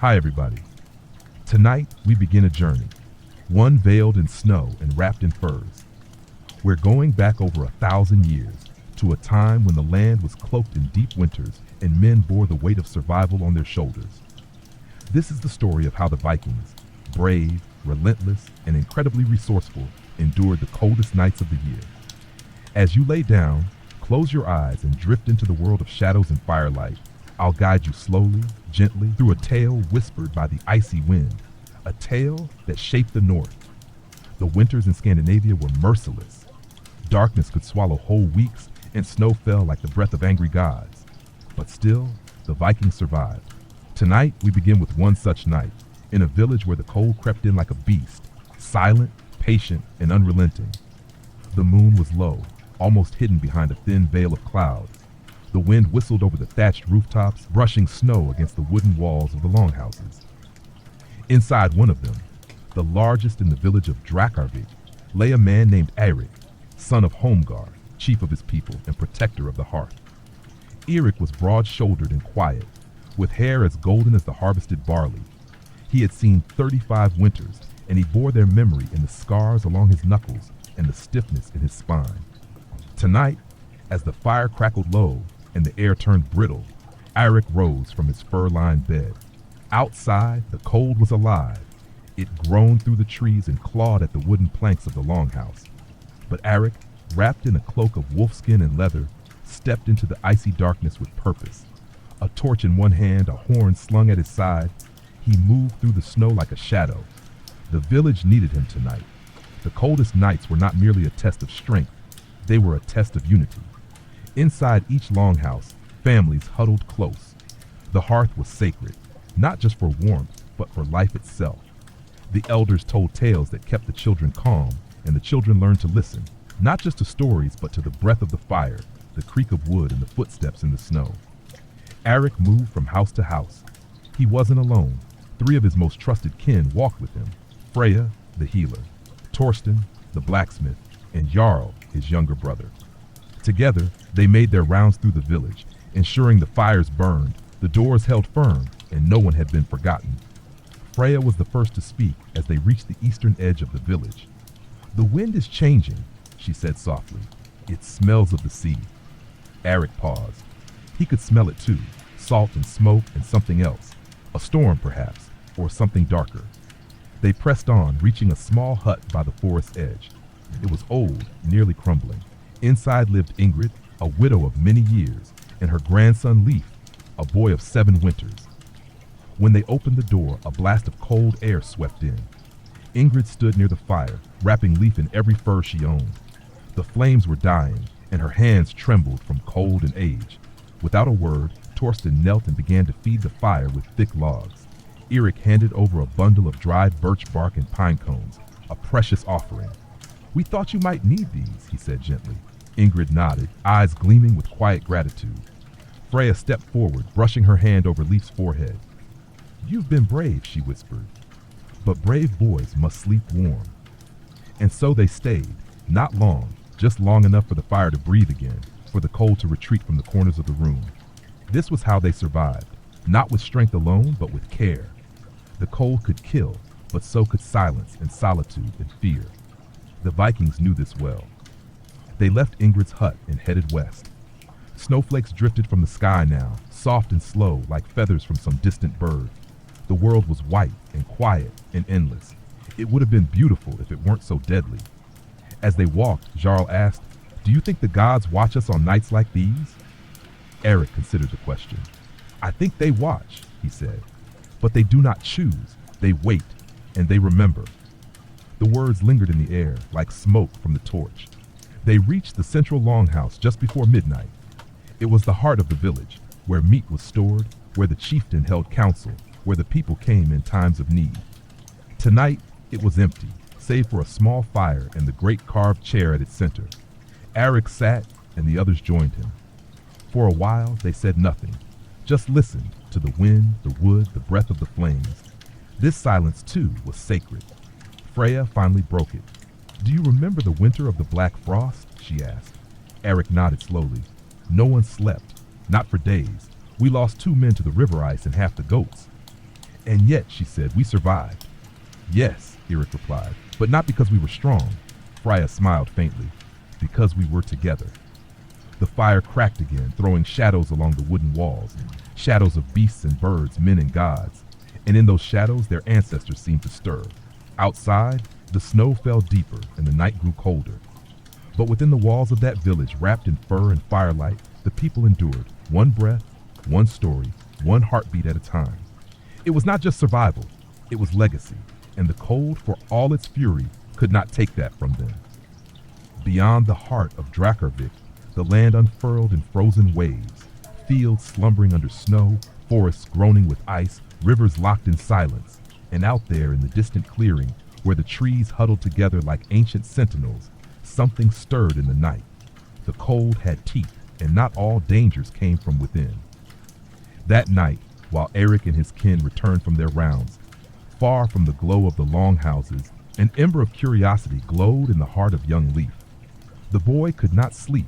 Hi, everybody. Tonight, we begin a journey, one veiled in snow and wrapped in furs. We're going back over 1,000 years to a time when the land was cloaked in deep winters and men bore the weight of survival on their shoulders. This is the story of how the Vikings, brave, relentless, and incredibly resourceful, endured the coldest nights of the year. As you lay down, close your eyes and drift into the world of shadows and firelight. I'll guide you slowly, gently, through a tale whispered by the icy wind, a tale that shaped the North. The winters in Scandinavia were merciless. Darkness could swallow whole weeks, and snow fell like the breath of angry gods. But still, the Vikings survived. Tonight, we begin with one such night, in a village where the cold crept in like a beast, silent, patient, and unrelenting. The moon was low, almost hidden behind a thin veil of cloud. The wind whistled over the thatched rooftops, brushing snow against the wooden walls of the longhouses. Inside one of them, the largest in the village of Drakarvik, lay a man named Eirik, son of Holmgar, chief of his people and protector of the hearth. Eirik was broad-shouldered and quiet, with hair as golden as the harvested barley. He had seen 35 winters, and he bore their memory in the scars along his knuckles and the stiffness in his spine. Tonight, as the fire crackled low and the air turned brittle, Eirik rose from his fur-lined bed. Outside, the cold was alive. It groaned through the trees and clawed at the wooden planks of the longhouse. But Eirik, wrapped in a cloak of wolfskin and leather, stepped into the icy darkness with purpose. A torch in one hand, a horn slung at his side, he moved through the snow like a shadow. The village needed him tonight. The coldest nights were not merely a test of strength, they were a test of unity. Inside each longhouse, families huddled close. The hearth was sacred, not just for warmth, but for life itself. The elders told tales that kept the children calm, and the children learned to listen, not just to stories, but to the breath of the fire, the creak of wood, and the footsteps in the snow. Eirik moved from house to house. He wasn't alone. 3 of his most trusted kin walked with him: Freya, the healer, Torsten, the blacksmith, and Jarl, his younger brother. Together, they made their rounds through the village, ensuring the fires burned, the doors held firm, and no one had been forgotten. Freya was the first to speak as they reached the eastern edge of the village. "The wind is changing," she said softly. "It smells of the sea." Eirik paused. He could smell it too, salt and smoke and something else. A storm, perhaps, or something darker. They pressed on, reaching a small hut by the forest edge. It was old, nearly crumbling. Inside lived Ingrid, a widow of many years, and her grandson Leif, a boy of 7 winters. When they opened the door, a blast of cold air swept in. Ingrid stood near the fire, wrapping Leif in every fur she owned. The flames were dying, and her hands trembled from cold and age. Without a word, Torsten knelt and began to feed the fire with thick logs. Eirik handed over a bundle of dried birch bark and pine cones, a precious offering. "We thought you might need these," he said gently. Ingrid nodded, eyes gleaming with quiet gratitude. Freya stepped forward, brushing her hand over Leif's forehead. "You've been brave," she whispered. "But brave boys must sleep warm." And so they stayed, not long, just long enough for the fire to breathe again, for the cold to retreat from the corners of the room. This was how they survived, not with strength alone, but with care. The cold could kill, but so could silence and solitude and fear. The Vikings knew this well. They left Ingrid's hut and headed west. Snowflakes drifted from the sky now, soft and slow like feathers from some distant bird. The world was white and quiet and endless. It would have been beautiful if it weren't so deadly. As they walked, Jarl asked, "Do you think the gods watch us on nights like these?" Eirik considered the question. "I think they watch," he said. "But they do not choose. They wait, and they remember." The words lingered in the air, like smoke from the torch. They reached the central longhouse just before midnight. It was the heart of the village, where meat was stored, where the chieftain held council, where the people came in times of need. Tonight, it was empty, save for a small fire and the great carved chair at its center. Eirik sat, and the others joined him. For a while, they said nothing, just listened to the wind, the wood, the breath of the flames. This silence, too, was sacred. Freya finally broke it. "Do you remember the winter of the Black Frost?" she asked. Eirik nodded slowly. "No one slept, not for days. We lost 2 men to the river ice and half the goats." And yet, she said, we survived. Yes, Eric replied, but not because we were strong. Freya smiled faintly. Because we were together. The fire cracked again, throwing shadows along the wooden walls, shadows of beasts and birds, men and gods. And in those shadows, their ancestors seemed to stir. Outside, the snow fell deeper and the night grew colder. But within the walls of that village, wrapped in fur and firelight, the people endured, one breath, one story, one heartbeat at a time. It was not just survival, it was legacy, and the cold, for all its fury, could not take that from them. Beyond the heart of Drakarvik, the land unfurled in frozen waves, fields slumbering under snow, forests groaning with ice, rivers locked in silence, and out there in the distant clearing, where the trees huddled together like ancient sentinels, something stirred in the night. The cold had teeth, and not all dangers came from within. That night, while Eric and his kin returned from their rounds, far from the glow of the longhouses, an ember of curiosity glowed in the heart of young Leif. The boy could not sleep.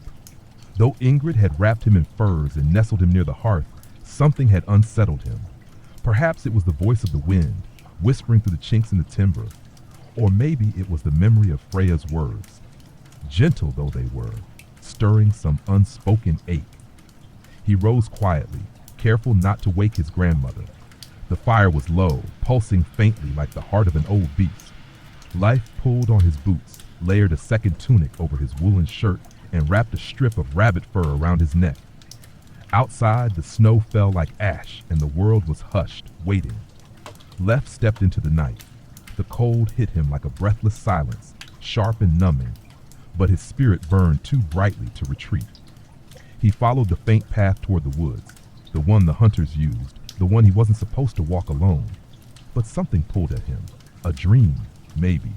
Though Ingrid had wrapped him in furs and nestled him near the hearth, something had unsettled him. Perhaps it was the voice of the wind, whispering through the chinks in the timber, or maybe it was the memory of Freya's words, gentle though they were, stirring some unspoken ache. He rose quietly, careful not to wake his grandmother. The fire was low, pulsing faintly like the heart of an old beast. Life pulled on his boots, layered a second tunic over his woolen shirt, and wrapped a strip of rabbit fur around his neck. Outside, the snow fell like ash, and the world was hushed, waiting. Lef stepped into the night. The cold hit him like a breathless silence, sharp and numbing, but his spirit burned too brightly to retreat. He followed the faint path toward the woods, the one the hunters used, the one he wasn't supposed to walk alone. But something pulled at him, a dream, maybe,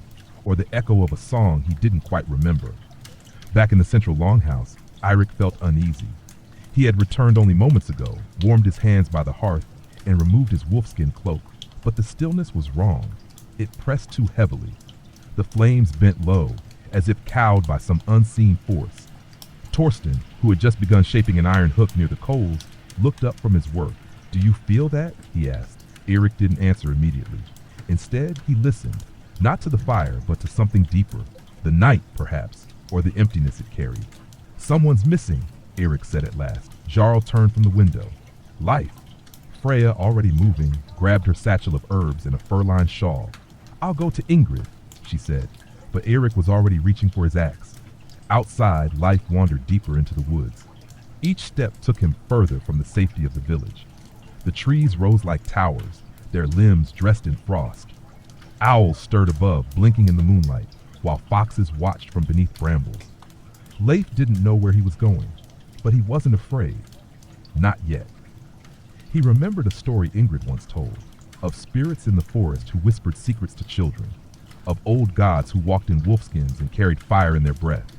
or the echo of a song he didn't quite remember. Back in the central longhouse, Eirik felt uneasy. He had returned only moments ago, warmed his hands by the hearth, and removed his wolfskin cloak, but the stillness was wrong. It pressed too heavily. The flames bent low, as if cowed by some unseen force. Torsten, who had just begun shaping an iron hook near the coals, looked up from his work. "Do you feel that?" he asked. Eirik didn't answer immediately. Instead, he listened, not to the fire, but to something deeper. The night, perhaps, or the emptiness it carried. "Someone's missing," Eirik said at last. Jarl turned from the window. "Life." Freya, already moving, grabbed her satchel of herbs and a fur-lined shawl. "I'll go to Ingrid," she said, but Eirik was already reaching for his axe. Outside, Life wandered deeper into the woods. Each step took him further from the safety of the village. The trees rose like towers, their limbs dressed in frost. Owls stirred above, blinking in the moonlight, while foxes watched from beneath brambles. Leif didn't know where he was going, but he wasn't afraid. Not yet. He remembered a story Ingrid once told, of spirits in the forest who whispered secrets to children, of old gods who walked in wolfskins and carried fire in their breath,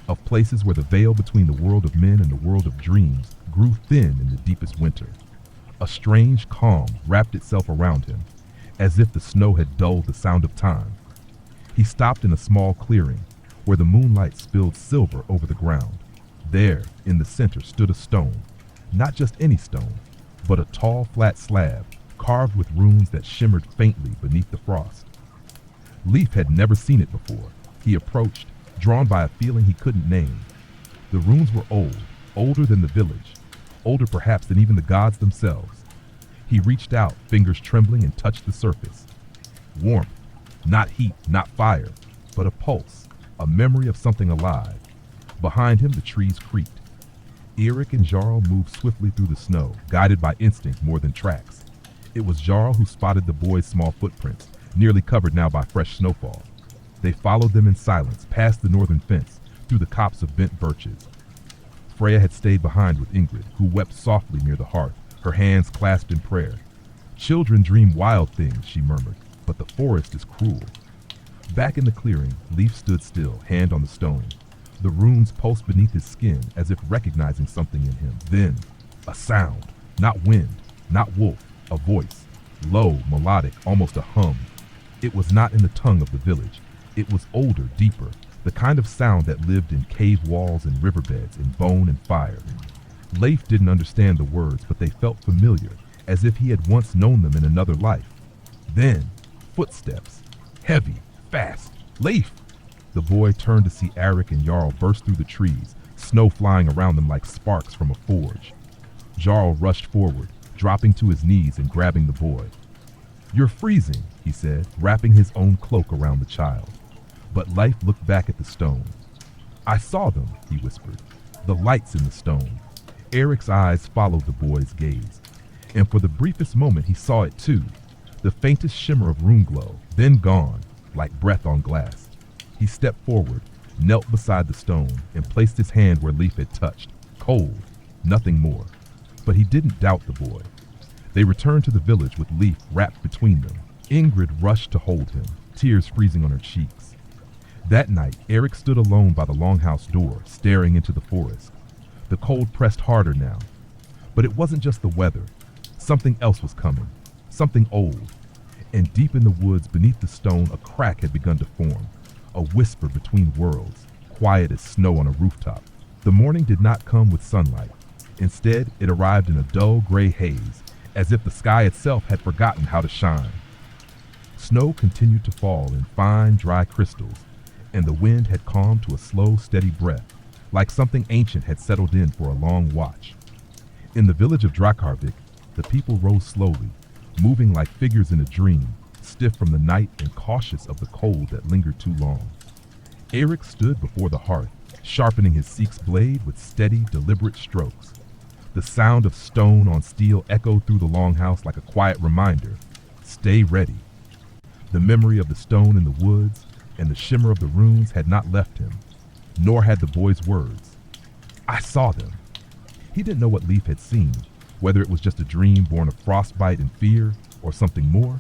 of places where the veil between the world of men and the world of dreams grew thin in the deepest winter. A strange calm wrapped itself around him, as if the snow had dulled the sound of time. He stopped in a small clearing, where the moonlight spilled silver over the ground. There, in the center, stood a stone, not just any stone, but a tall, flat slab, carved with runes that shimmered faintly beneath the frost. Leif had never seen it before. He approached, drawn by a feeling he couldn't name. The runes were old, older than the village, older perhaps than even the gods themselves. He reached out, fingers trembling, and touched the surface. Warmth, not heat, not fire, but a pulse, a memory of something alive. Behind him, the trees creaked. Eirik and Jarl moved swiftly through the snow, guided by instinct more than tracks. It was Jarl who spotted the boys' small footprints, nearly covered now by fresh snowfall. They followed them in silence, past the northern fence, through the copse of bent birches. Freya had stayed behind with Ingrid, who wept softly near the hearth, her hands clasped in prayer. "Children dream wild things," she murmured, "but the forest is cruel." Back in the clearing, Leif stood still, hand on the stone. The runes pulsed beneath his skin as if recognizing something in him. Then, a sound, not wind, not wolf, a voice, low, melodic, almost a hum. It was not in the tongue of the village. It was older, deeper, the kind of sound that lived in cave walls and riverbeds, in bone and fire. Leif didn't understand the words, but they felt familiar, as if he had once known them in another life. Then, footsteps, heavy, fast. Leif! The boy turned to see Eric and Jarl burst through the trees, snow flying around them like sparks from a forge. Jarl rushed forward, dropping to his knees and grabbing the boy. "You're freezing," he said, wrapping his own cloak around the child. But Leif looked back at the stone. "I saw them," he whispered, "the lights in the stone." Eric's eyes followed the boy's gaze, and for the briefest moment he saw it too, the faintest shimmer of rune glow, then gone, like breath on glass. He stepped forward, knelt beside the stone, and placed his hand where Leif had touched. Cold, nothing more. But he didn't doubt the boy. They returned to the village with Leif wrapped between them. Ingrid rushed to hold him, tears freezing on her cheeks. That night, Eric stood alone by the longhouse door, staring into the forest. The cold pressed harder now. But it wasn't just the weather. Something else was coming. Something old. And deep in the woods beneath the stone, a crack had begun to form. A whisper between worlds, quiet as snow on a rooftop. The morning did not come with sunlight. Instead, it arrived in a dull gray haze, as if the sky itself had forgotten how to shine. Snow continued to fall in fine, dry crystals, and the wind had calmed to a slow, steady breath, like something ancient had settled in for a long watch. In the village of Drakarvik, the people rose slowly, moving like figures in a dream, stiff from the night and cautious of the cold that lingered too long. Eric stood before the hearth, sharpening his Seek's blade with steady, deliberate strokes. The sound of stone on steel echoed through the longhouse like a quiet reminder. Stay ready. The memory of the stone in the woods and the shimmer of the runes had not left him, nor had the boy's words. "I saw them." He didn't know what Leif had seen, whether it was just a dream born of frostbite and fear or something more,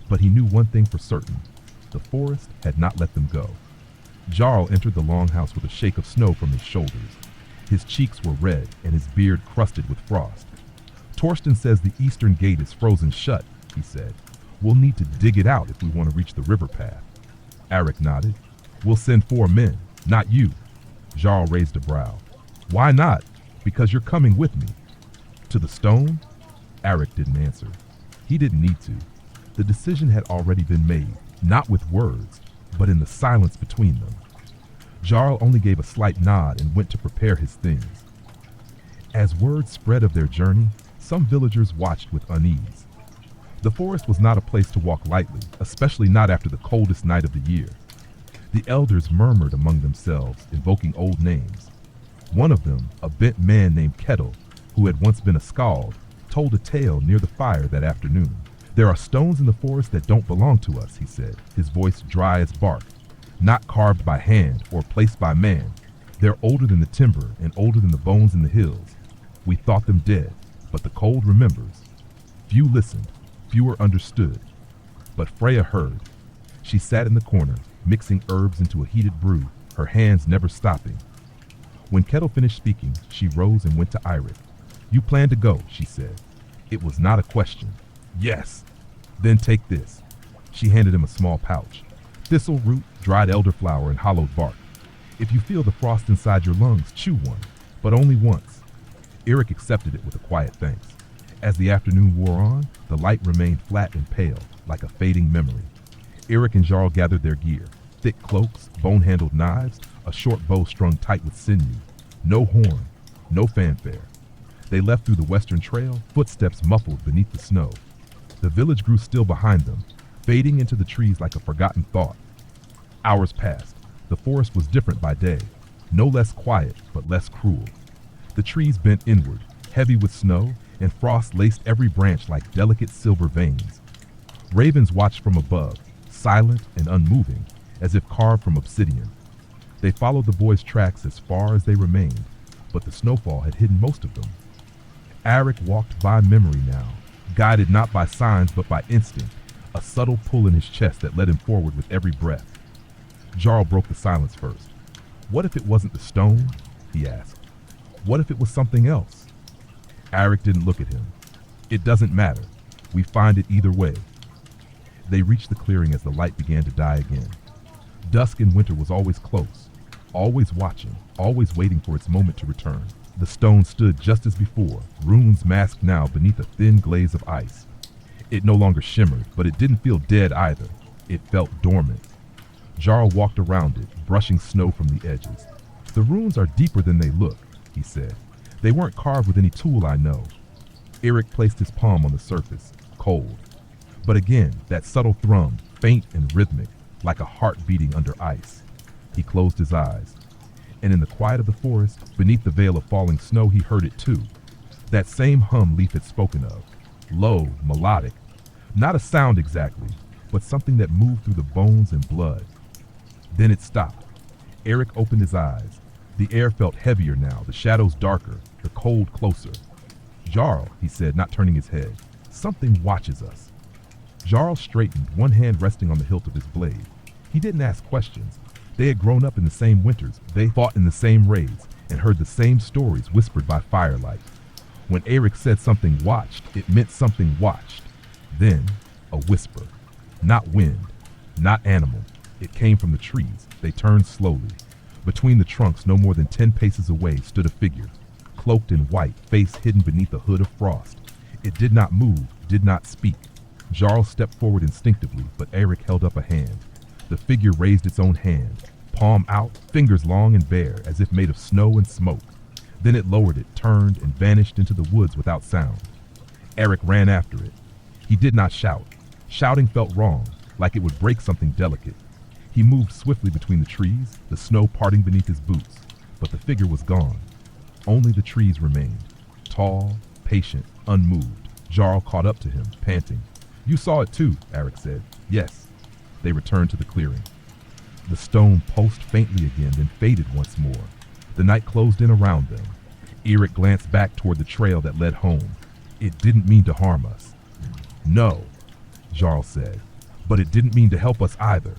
but he knew one thing for certain. The forest had not let them go. Jarl entered the longhouse with a shake of snow from his shoulders. His cheeks were red and his beard crusted with frost. "Torsten says the eastern gate is frozen shut," he said. "We'll need to dig it out if we want to reach the river path." Eric nodded. "We'll send 4 men, not you." Jarl raised a brow. "Why not?" "Because you're coming with me." "To the stone?" Eric didn't answer. He didn't need to. The decision had already been made, not with words, but in the silence between them. Jarl only gave a slight nod and went to prepare his things. As word spread of their journey, some villagers watched with unease. The forest was not a place to walk lightly, especially not after the coldest night of the year. The elders murmured among themselves, invoking old names. One of them, a bent man named Kettle, who had once been a skald, told a tale near the fire that afternoon. "There are stones in the forest that don't belong to us," he said, his voice dry as bark. "Not carved by hand or placed by man. They're older than the timber and older than the bones in the hills. We thought them dead, but the cold remembers." Few listened, fewer understood. But Freya heard. She sat in the corner, mixing herbs into a heated brew, her hands never stopping. When Kettle finished speaking, she rose and went to Eirik. "You plan to go," she said. It was not a question. "Yes." "Then take this." She handed him a small pouch. "Thistle root, dried elderflower, and hollowed bark. If you feel the frost inside your lungs, chew one, but only once." Eric accepted it with a quiet thanks. As the afternoon wore on, the light remained flat and pale, like a fading memory. Eric and Jarl gathered their gear, thick cloaks, bone-handled knives, a short bow strung tight with sinew. No horn, no fanfare. They left through the western trail, footsteps muffled beneath the snow. The village grew still behind them, fading into the trees like a forgotten thought. Hours passed. The forest was different by day, no less quiet, but less cruel. The trees bent inward, heavy with snow, and frost laced every branch like delicate silver veins. Ravens watched from above, silent and unmoving, as if carved from obsidian. They followed the boys' tracks as far as they remained, but the snowfall had hidden most of them. Eric walked by memory now, guided not by signs but by instinct, a subtle pull in his chest that led him forward with every breath. Jarl broke the silence first. "What if it wasn't the stone?" he asked. "What if it was something else?" Eric didn't look at him. "It doesn't matter. We find it either way." They reached the clearing as the light began to die again. Dusk in winter was always close, always watching, always waiting for its moment to return. The stone stood just as before, runes masked now beneath a thin glaze of ice. It no longer shimmered, but it didn't feel dead either. It felt dormant. Jarl walked around it, brushing snow from the edges. "The runes are deeper than they look," he said. "They weren't carved with any tool I know." Eric placed his palm on the surface, cold. But again, that subtle thrum, faint and rhythmic, like a heart beating under ice. He closed his eyes. And in the quiet of the forest, beneath the veil of falling snow, he heard it too. That same hum Leif had spoken of. Low, melodic. Not a sound exactly, but something that moved through the bones and blood. Then it stopped. Eric opened his eyes. The air felt heavier now, the shadows darker, the cold closer. "Jarl," he said, not turning his head. "Something watches us." Jarl straightened, one hand resting on the hilt of his blade. He didn't ask questions. They had grown up in the same winters. They fought in the same raids and heard the same stories whispered by firelight. When Eric said something watched, it meant something watched. Then, a whisper. Not wind, not animal. It came from the trees. They turned slowly. Between the trunks, no more than 10 paces away, stood a figure, cloaked in white, face hidden beneath a hood of frost. It did not move, did not speak. Jarl stepped forward instinctively, but Eric held up a hand. The figure raised its own hand, palm out, fingers long and bare, as if made of snow and smoke. Then it lowered it, turned, and vanished into the woods without sound. Eric ran after it. He did not shout. Shouting felt wrong, like it would break something delicate. He moved swiftly between the trees, the snow parting beneath his boots, but the figure was gone. Only the trees remained, tall, patient, unmoved. Jarl caught up to him, panting. "You saw it too," Eric said. "Yes." They returned to the clearing. The stone pulsed faintly again, then faded once more. The night closed in around them. Eric glanced back toward the trail that led home. "It didn't mean to harm us." "No," Jarl said, "but it didn't mean to help us either."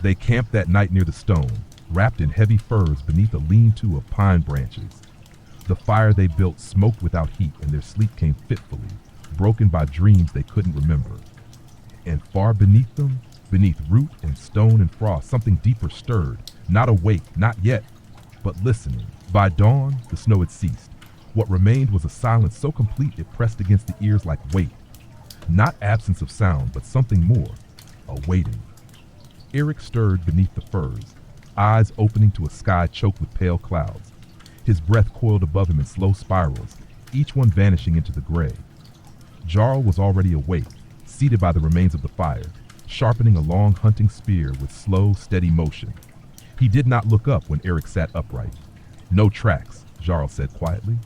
They camped that night near the stone, wrapped in heavy furs beneath a lean-to of pine branches. The fire they built smoked without heat, and their sleep came fitfully, broken by dreams they couldn't remember. And far beneath them, beneath root and stone and frost, something deeper stirred, not awake, not yet, but listening. By dawn, the snow had ceased. What remained was a silence so complete it pressed against the ears like weight. Not absence of sound, but something more, a waiting. Eric stirred beneath the firs, eyes opening to a sky choked with pale clouds. His breath coiled above him in slow spirals, each one vanishing into the gray. Jarl was already awake, seated by the remains of the fire, sharpening a long hunting spear with slow, steady motion. He did not look up when Eric sat upright. "No tracks," Jarl said quietly.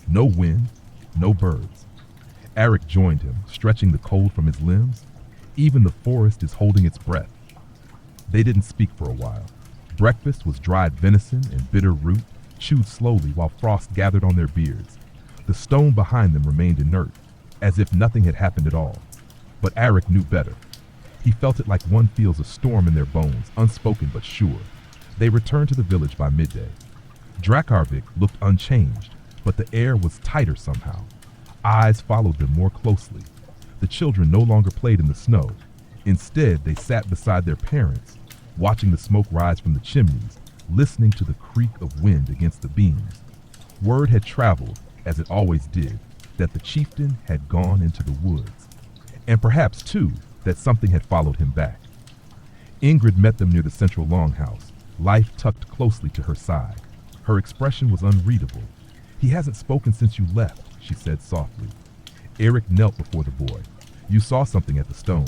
"No wind, no birds." Eric joined him, stretching the cold from his limbs. Even the forest is holding its breath. They didn't speak for a while. Breakfast was dried venison and bitter root, chewed slowly while frost gathered on their beards. The stone behind them remained inert, as if nothing had happened at all. But Eric knew better. He felt it like one feels a storm in their bones, unspoken but sure. They returned to the village by midday. Drakarvik looked unchanged, but the air was tighter somehow. Eyes followed them more closely. The children no longer played in the snow. Instead, they sat beside their parents, watching the smoke rise from the chimneys, listening to the creak of wind against the beams. Word had traveled, as it always did, that the chieftain had gone into the woods. And perhaps, too, that something had followed him back. Ingrid met them near the central longhouse, life tucked closely to her side. Her expression was unreadable. "He hasn't spoken since you left," she said softly. Eric knelt before the boy. "You saw something at the stone."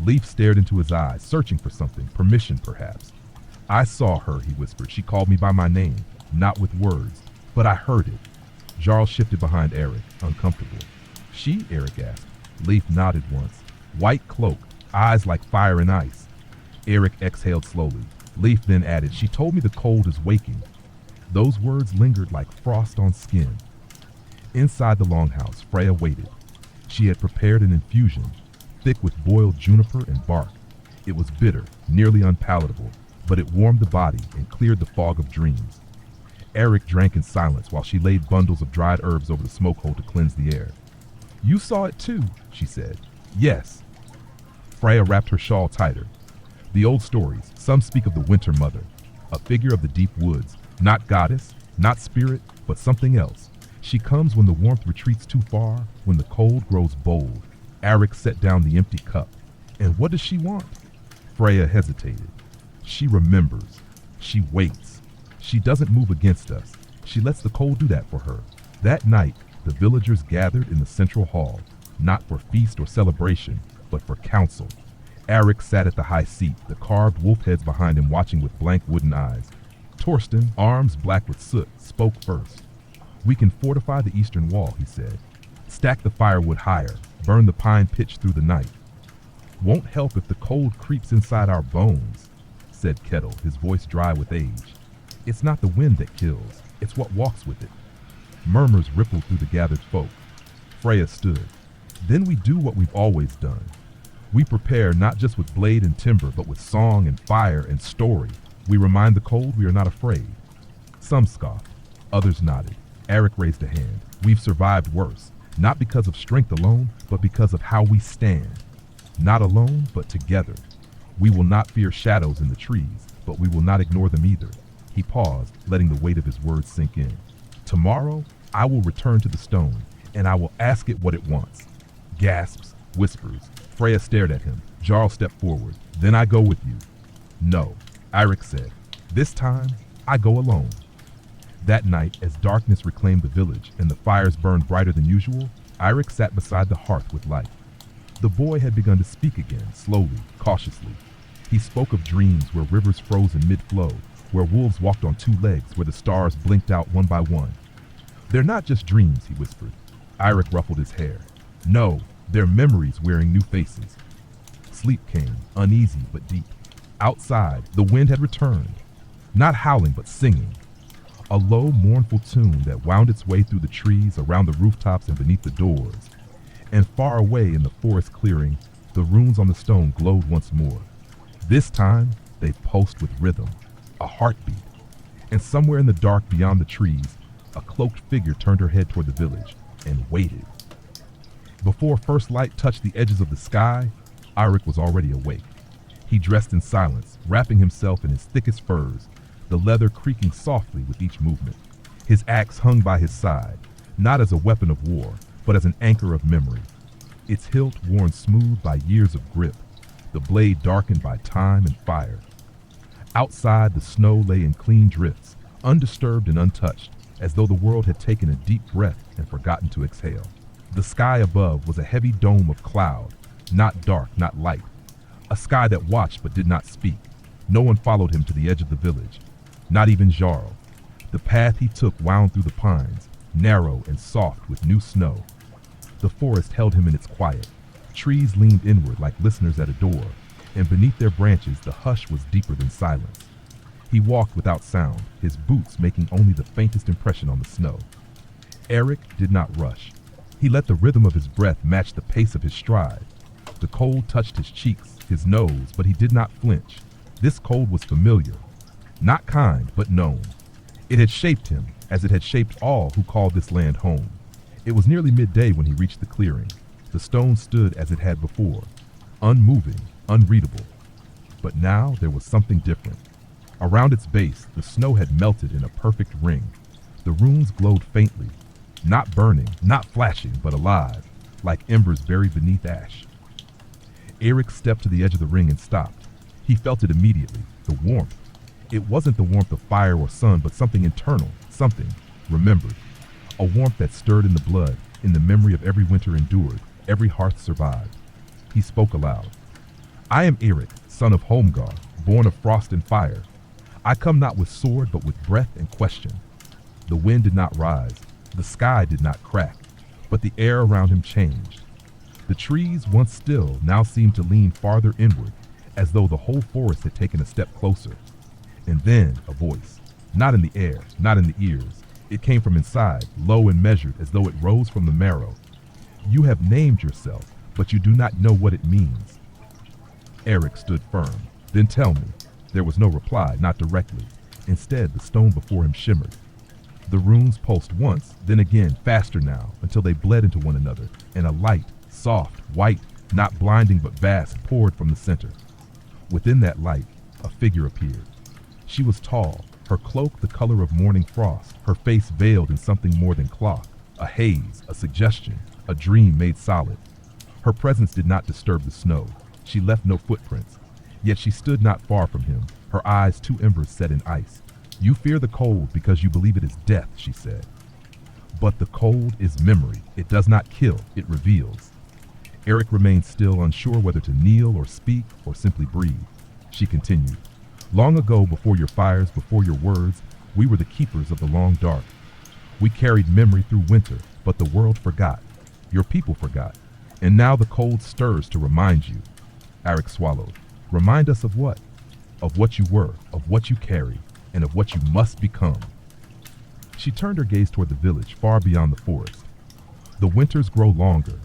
Leif stared into his eyes, searching for something, permission perhaps. "I saw her," he whispered. "She called me by my name, not with words, but I heard it." Jarl shifted behind Eric, uncomfortable. "She?" Eric asked. Leif nodded once. "White cloak, eyes like fire and ice." Eric exhaled slowly. Leif then added, "She told me the cold is waking." Those words lingered like frost on skin. Inside the longhouse, Freya waited. She had prepared an infusion, thick with boiled juniper and bark. It was bitter, nearly unpalatable, but it warmed the body and cleared the fog of dreams. Eric drank in silence while she laid bundles of dried herbs over the smoke hole to cleanse the air. "You saw it too," she said. "Yes." Freya wrapped her shawl tighter. "The old stories, some speak of the Winter Mother, a figure of the deep woods, not goddess, Not spirit, but something else. She comes when the warmth retreats too far, when the cold grows bold. Eric set down the empty cup. And what does she want? Freya hesitated. She remembers. She waits. She doesn't move against us. She lets the cold do that for her. That night, the villagers gathered in the central hall, not for feast or celebration, but for council. Eric sat at the high seat, the carved wolf heads behind him watching with blank wooden eyes. Torsten, arms black with soot, spoke first. "We can fortify the eastern wall," he said. "Stack the firewood higher, burn the pine pitch through the night." "Won't help if the cold creeps inside our bones," said Kettle, his voice dry with age. "It's not the wind that kills, it's what walks with it." Murmurs rippled through the gathered folk. Freya stood. "Then we do what we've always done. We prepare not just with blade and timber, but with song and fire and story. We remind the cold we are not afraid." Some scoffed, others nodded. Eric raised a hand. "We've survived worse, not because of strength alone, but because of how we stand. Not alone, but together. We will not fear shadows in the trees, but we will not ignore them either." He paused, letting the weight of his words sink in. "Tomorrow, I will return to the stone, and I will ask it what it wants." Gasps, whispers. Freya stared at him. Jarl stepped forward. "Then I go with you." "No," Eirik said. "This time, I go alone." That night, as darkness reclaimed the village and the fires burned brighter than usual, Eirik sat beside the hearth with light. The boy had begun to speak again, slowly, cautiously. He spoke of dreams where rivers froze in mid-flow, where wolves walked on two legs, where the stars blinked out one by one. "They're not just dreams," he whispered. Eirik ruffled his hair. "No, they're memories wearing new faces." Sleep came, uneasy but deep. Outside, the wind had returned, not howling but singing. A low, mournful tune that wound its way through the trees, around the rooftops and beneath the doors. And far away in the forest clearing, the runes on the stone glowed once more. This time, they pulsed with rhythm, a heartbeat. And somewhere in the dark beyond the trees, a cloaked figure turned her head toward the village and waited. Before first light touched the edges of the sky, Eirik was already awake. He dressed in silence, wrapping himself in his thickest furs, the leather creaking softly with each movement. His axe hung by his side, not as a weapon of war, but as an anchor of memory. Its hilt worn smooth by years of grip, the blade darkened by time and fire. Outside, the snow lay in clean drifts, undisturbed and untouched, as though the world had taken a deep breath and forgotten to exhale. The sky above was a heavy dome of cloud, not dark, not light. A sky that watched but did not speak. No one followed him to the edge of the village, not even Jarl. The path he took wound through the pines, narrow and soft with new snow. The forest held him in its quiet. Trees leaned inward like listeners at a door, and beneath their branches the hush was deeper than silence. He walked without sound, his boots making only the faintest impression on the snow. Eric did not rush. He let the rhythm of his breath match the pace of his stride. The cold touched his cheeks, his nose, but he did not flinch. This cold was familiar, not kind, but known. It had shaped him, as it had shaped all who called this land home. It was nearly midday when he reached the clearing. The stone stood as it had before, unmoving, unreadable. But now there was something different. Around its base, the snow had melted in a perfect ring. The runes glowed faintly, not burning, not flashing, but alive, like embers buried beneath ash. Eric stepped to the edge of the ring and stopped. He felt it immediately, the warmth. It wasn't the warmth of fire or sun, but something internal, something remembered. A warmth that stirred in the blood, in the memory of every winter endured, every hearth survived. He spoke aloud. "I am Eric, son of Holmgar, born of frost and fire. I come not with sword, but with breath and question." The wind did not rise, the sky did not crack, but the air around him changed. The trees, once still, now seemed to lean farther inward, as though the whole forest had taken a step closer. And then a voice, not in the air, not in the ears. It came from inside, low and measured, as though it rose from the marrow. "You have named yourself, but you do not know what it means." Eric stood firm. "Then tell me." There was no reply, not directly. Instead, the stone before him shimmered. The runes pulsed once, then again, faster now, until they bled into one another, and a light, soft, white, not blinding but vast, poured from the center. Within that light, a figure appeared. She was tall, her cloak the color of morning frost, her face veiled in something more than cloth, a haze, a suggestion, a dream made solid. Her presence did not disturb the snow. She left no footprints, yet she stood not far from him, her eyes two embers set in ice. You fear the cold because you believe it is death, she said. But the cold is memory. It does not kill, it reveals. Eric remained still, unsure whether to kneel or speak or simply breathe. She continued. Long ago, before your fires, before your words, we were the keepers of the long dark. We carried memory through winter, but the world forgot. Your people forgot. And now the cold stirs to remind you. Eric swallowed. Remind us of what? Of what you were, of what you carry, and of what you must become. She turned her gaze toward the village, far beyond the forest. The winters grow longer,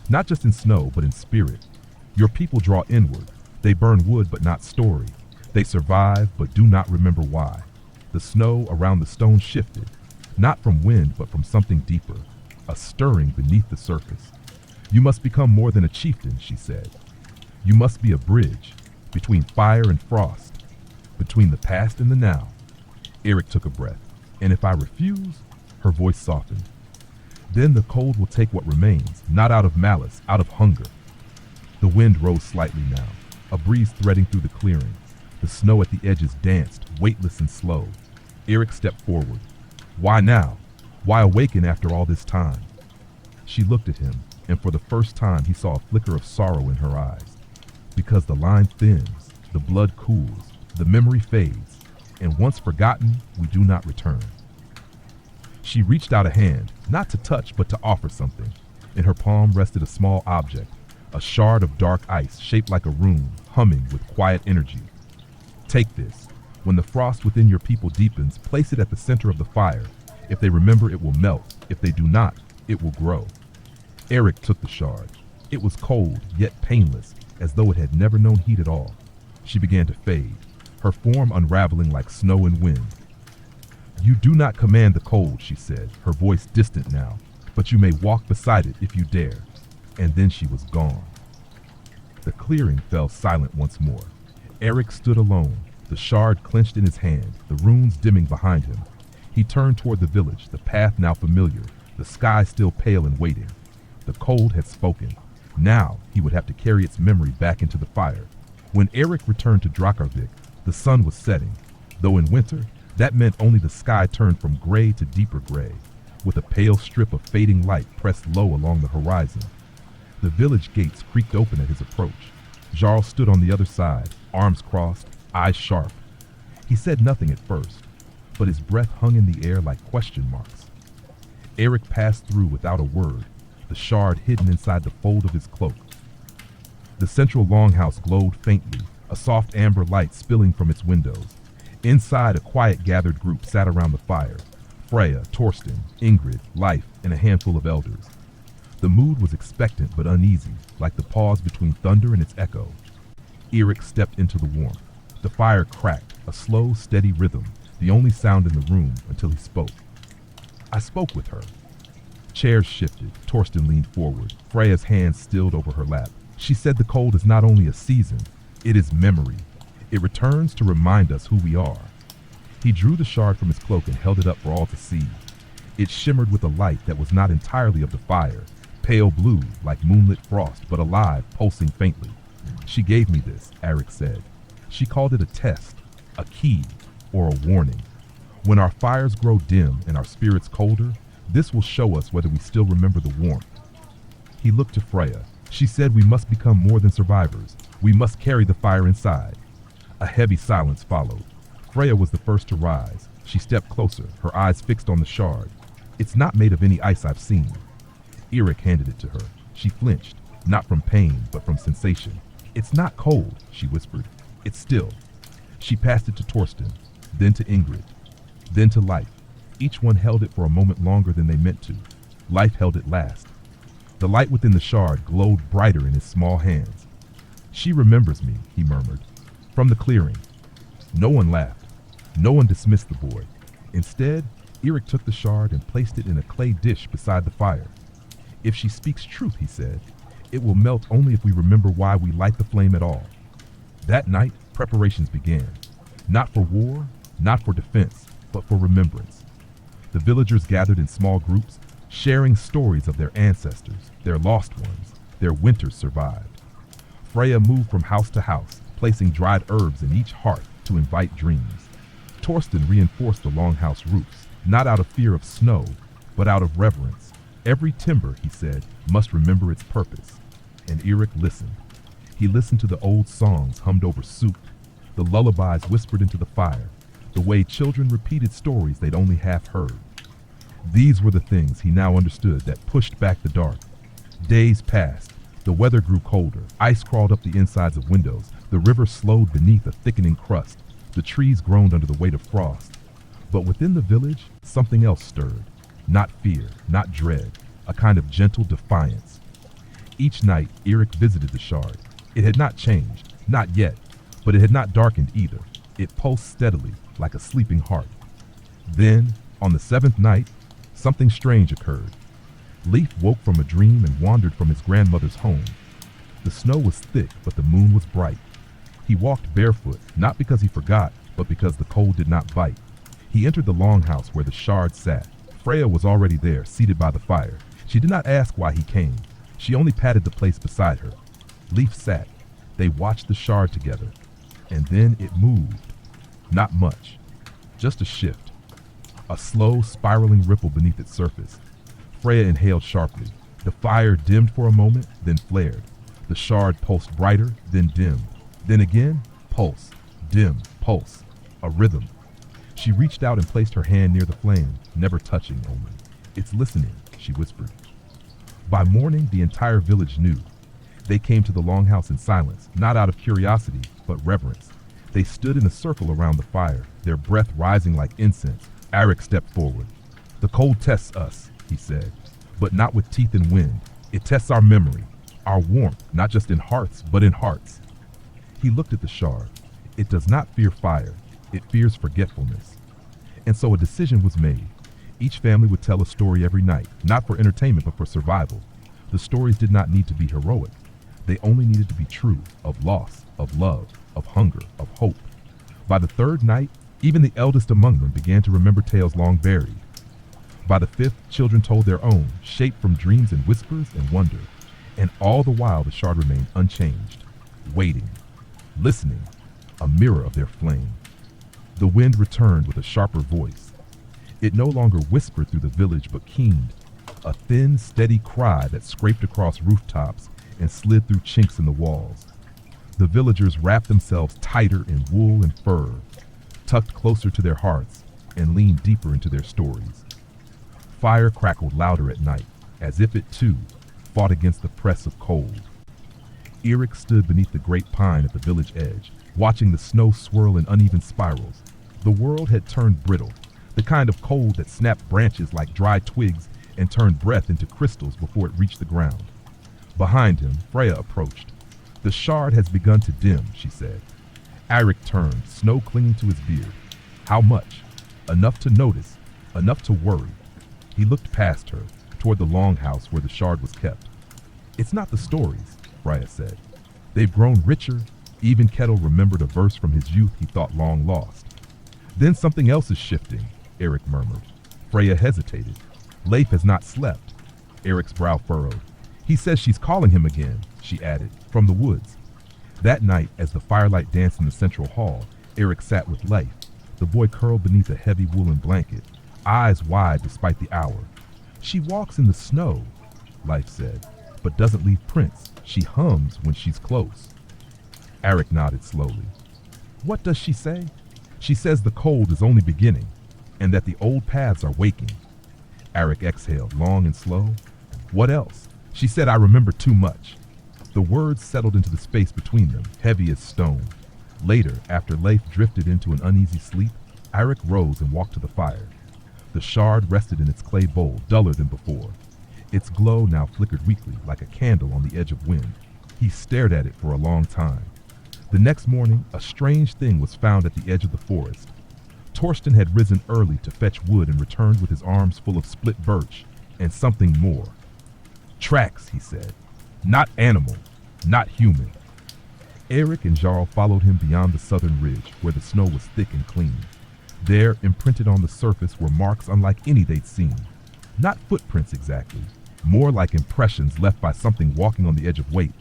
not just in snow, but in spirit. Your people draw inward. They burn wood, but not story. They survive, but do not remember why. The snow around the stone shifted, not from wind, but from something deeper, a stirring beneath the surface. You must become more than a chieftain, she said. You must be a bridge between fire and frost, between the past and the now. Eric took a breath. And if I refuse? Her voice softened. Then the cold will take what remains, not out of malice, out of hunger. The wind rose slightly now, a breeze threading through the clearing. The snow at the edges danced, weightless and slow. Eric stepped forward. Why now? Why awaken after all this time? She looked at him, and for the first time he saw a flicker of sorrow in her eyes. Because the line thins, the blood cools, the memory fades, and once forgotten, we do not return. She reached out a hand, not to touch, but to offer something. In her palm rested a small object, a shard of dark ice shaped like a rune, humming with quiet energy. Take this. When the frost within your people deepens, place it at the center of the fire. If they remember, it will melt. If they do not, it will grow. Eric took the shard. It was cold, yet painless, as though it had never known heat at all. She began to fade, her form unraveling like snow and wind. You do not command the cold, she said, her voice distant now, but you may walk beside it if you dare. And then she was gone. The clearing fell silent once more. Eric stood alone, the shard clenched in his hand, the runes dimming behind him. He turned toward the village, the path now familiar, the sky still pale and waiting. The cold had spoken. Now he would have to carry its memory back into the fire. When Eric returned to Drakarvik, the sun was setting, though in winter, that meant only the sky turned from gray to deeper gray, with a pale strip of fading light pressed low along the horizon. The village gates creaked open at his approach. Jarl stood on the other side, arms crossed, eyes sharp. He said nothing at first, but his breath hung in the air like question marks. Eric passed through without a word, the shard hidden inside the fold of his cloak. The central longhouse glowed faintly, a soft amber light spilling from its windows. Inside, a quiet gathered group sat around the fire. Freya, Torsten, Ingrid, Leif, and a handful of elders. The mood was expectant but uneasy, like the pause between thunder and its echo. Eric stepped into the warmth. The fire cracked, a slow, steady rhythm, the only sound in the room until he spoke. I spoke with her. Chairs shifted. Torsten leaned forward. Freya's hands stilled over her lap. She said the cold is not only a season, it is memory. It returns to remind us who we are. He drew the shard from his cloak and held it up for all to see. It shimmered with a light that was not entirely of the fire, pale blue like moonlit frost, but alive, pulsing faintly. She gave me this, Eric said. She called it a test, a key, or a warning. When our fires grow dim and our spirits colder, this will show us whether we still remember the warmth. He looked to Freya. She said we must become more than survivors. We must carry the fire inside. A heavy silence followed. Freya was the first to rise. She stepped closer, her eyes fixed on the shard. It's not made of any ice I've seen. Eric handed it to her. She flinched, not from pain, but from sensation. It's not cold, she whispered. It's still. She passed it to Torsten, then to Ingrid, then to Leif. Each one held it for a moment longer than they meant to. Leif held it last. The light within the shard glowed brighter in his small hands. She remembers me, he murmured. From the clearing. No one laughed. No one dismissed the boy. Instead, Eric took the shard and placed it in a clay dish beside the fire. If she speaks truth, he said, it will melt only if we remember why we light the flame at all. That night, preparations began. Not for war, not for defense, but for remembrance. The villagers gathered in small groups, sharing stories of their ancestors, their lost ones, their winters survived. Freya moved from house to house, placing dried herbs in each hearth to invite dreams. Torsten reinforced the longhouse roofs, not out of fear of snow, but out of reverence. Every timber, he said, must remember its purpose. And Eirik listened. He listened to the old songs hummed over soup, the lullabies whispered into the fire, the way children repeated stories they'd only half heard. These were the things he now understood that pushed back the dark. Days passed. The weather grew colder. Ice crawled up the insides of windows. The river slowed beneath a thickening crust. The trees groaned under the weight of frost. But within the village, something else stirred. Not fear, not dread, a kind of gentle defiance. Each night, Eirik visited the shard. It had not changed, not yet, but it had not darkened either. It pulsed steadily, like a sleeping heart. Then, on the seventh night, something strange occurred. Leif woke from a dream and wandered from his grandmother's home. The snow was thick, but the moon was bright. He walked barefoot, not because he forgot, but because the cold did not bite. He entered the longhouse where the shard sat. Freya was already there, seated by the fire. She did not ask why he came. She only patted the place beside her. Leif sat. They watched the shard together. And then it moved. Not much. Just a shift. A slow, spiraling ripple beneath its surface. Freya inhaled sharply. The fire dimmed for a moment, then flared. The shard pulsed brighter, then dimmed. Then again, pulse, dim, pulse. A rhythm. She reached out and placed her hand near the flame, never touching only. "It's listening," she whispered. By morning, the entire village knew. They came to the longhouse in silence, not out of curiosity, but reverence. They stood in a circle around the fire, their breath rising like incense. Eirik stepped forward. "The cold tests us," he said, "but not with teeth and wind. It tests our memory, our warmth, not just in hearts, but in hearts." He looked at the shard. It does not fear fire. It fears forgetfulness. And so a decision was made. Each family would tell a story every night, not for entertainment, but for survival. The stories did not need to be heroic. They only needed to be true, of loss, of love, of hunger, of hope. By the third night, even the eldest among them began to remember tales long buried. By the fifth, children told their own, shaped from dreams and whispers and wonder. And all the while, the shard remained unchanged, waiting, listening, a mirror of their flame. The wind returned with a sharper voice. It no longer whispered through the village, but keened, a thin, steady cry that scraped across rooftops and slid through chinks in the walls. The villagers wrapped themselves tighter in wool and fur, tucked closer to their hearts, and leaned deeper into their stories. Fire crackled louder at night, as if it too fought against the press of cold. Eirik stood beneath the great pine at the village edge, watching the snow swirl in uneven spirals. The world had turned brittle, the kind of cold that snapped branches like dry twigs and turned breath into crystals before it reached the ground. Behind him, Freya approached. "The shard has begun to dim," she said. Eirik turned, snow clinging to his beard. How much? Enough to notice, enough to worry. He looked past her, toward the longhouse where the shard was kept. "It's not the stories," Freya said. "They've grown richer." Even Kettle remembered a verse from his youth he thought long lost. "Then something else is shifting," Eirik murmured. Freya hesitated. "Leif has not slept." Eric's brow furrowed. "He says she's calling him again," she added, "from the woods." That night, as the firelight danced in the central hall, Eirik sat with Leif. The boy curled beneath a heavy woolen blanket, eyes wide despite the hour. "She walks in the snow," Leif said, "but doesn't leave prints. She hums when she's close." Eirik nodded slowly. "What does she say?" "She says the cold is only beginning, and that the old paths are waking." Eirik exhaled, long and slow. "What else?" "She said I remember too much." The words settled into the space between them, heavy as stone. Later, after Leif drifted into an uneasy sleep, Eirik rose and walked to the fire. The shard rested in its clay bowl, duller than before. Its glow now flickered weakly, like a candle on the edge of wind. He stared at it for a long time. The next morning, a strange thing was found at the edge of the forest. Torsten had risen early to fetch wood and returned with his arms full of split birch and something more. "Tracks," he said. "Not animal, not human." Eirik and Jarl followed him beyond the southern ridge, where the snow was thick and clean. There, imprinted on the surface, were marks unlike any they'd seen. Not footprints exactly, more like impressions left by something walking on the edge of weight.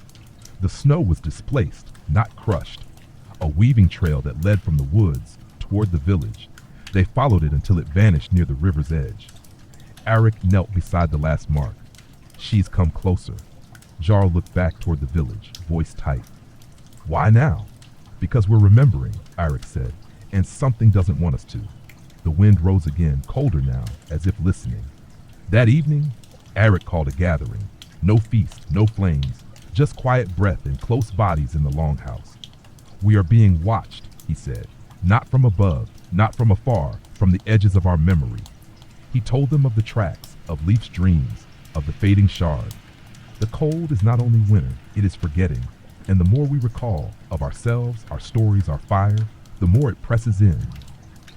The snow was displaced, not crushed. A weaving trail that led from the woods toward the village. They followed it until it vanished near the river's edge. Arik knelt beside the last mark. She's come closer. Jarl looked back toward the village, voice tight. Why now? Because we're remembering, Arik said, and something doesn't want us to. The wind rose again, colder now, as if listening. That evening, Arik called a gathering. No feast, no flames, just quiet breath and close bodies in the longhouse. We are being watched, he said, not from above, not from afar, from the edges of our memory. He told them of the tracks, of Leif's dreams, of the fading shard. The cold is not only winter, it is forgetting, and the more we recall of ourselves, our stories, our fire, the more it presses in.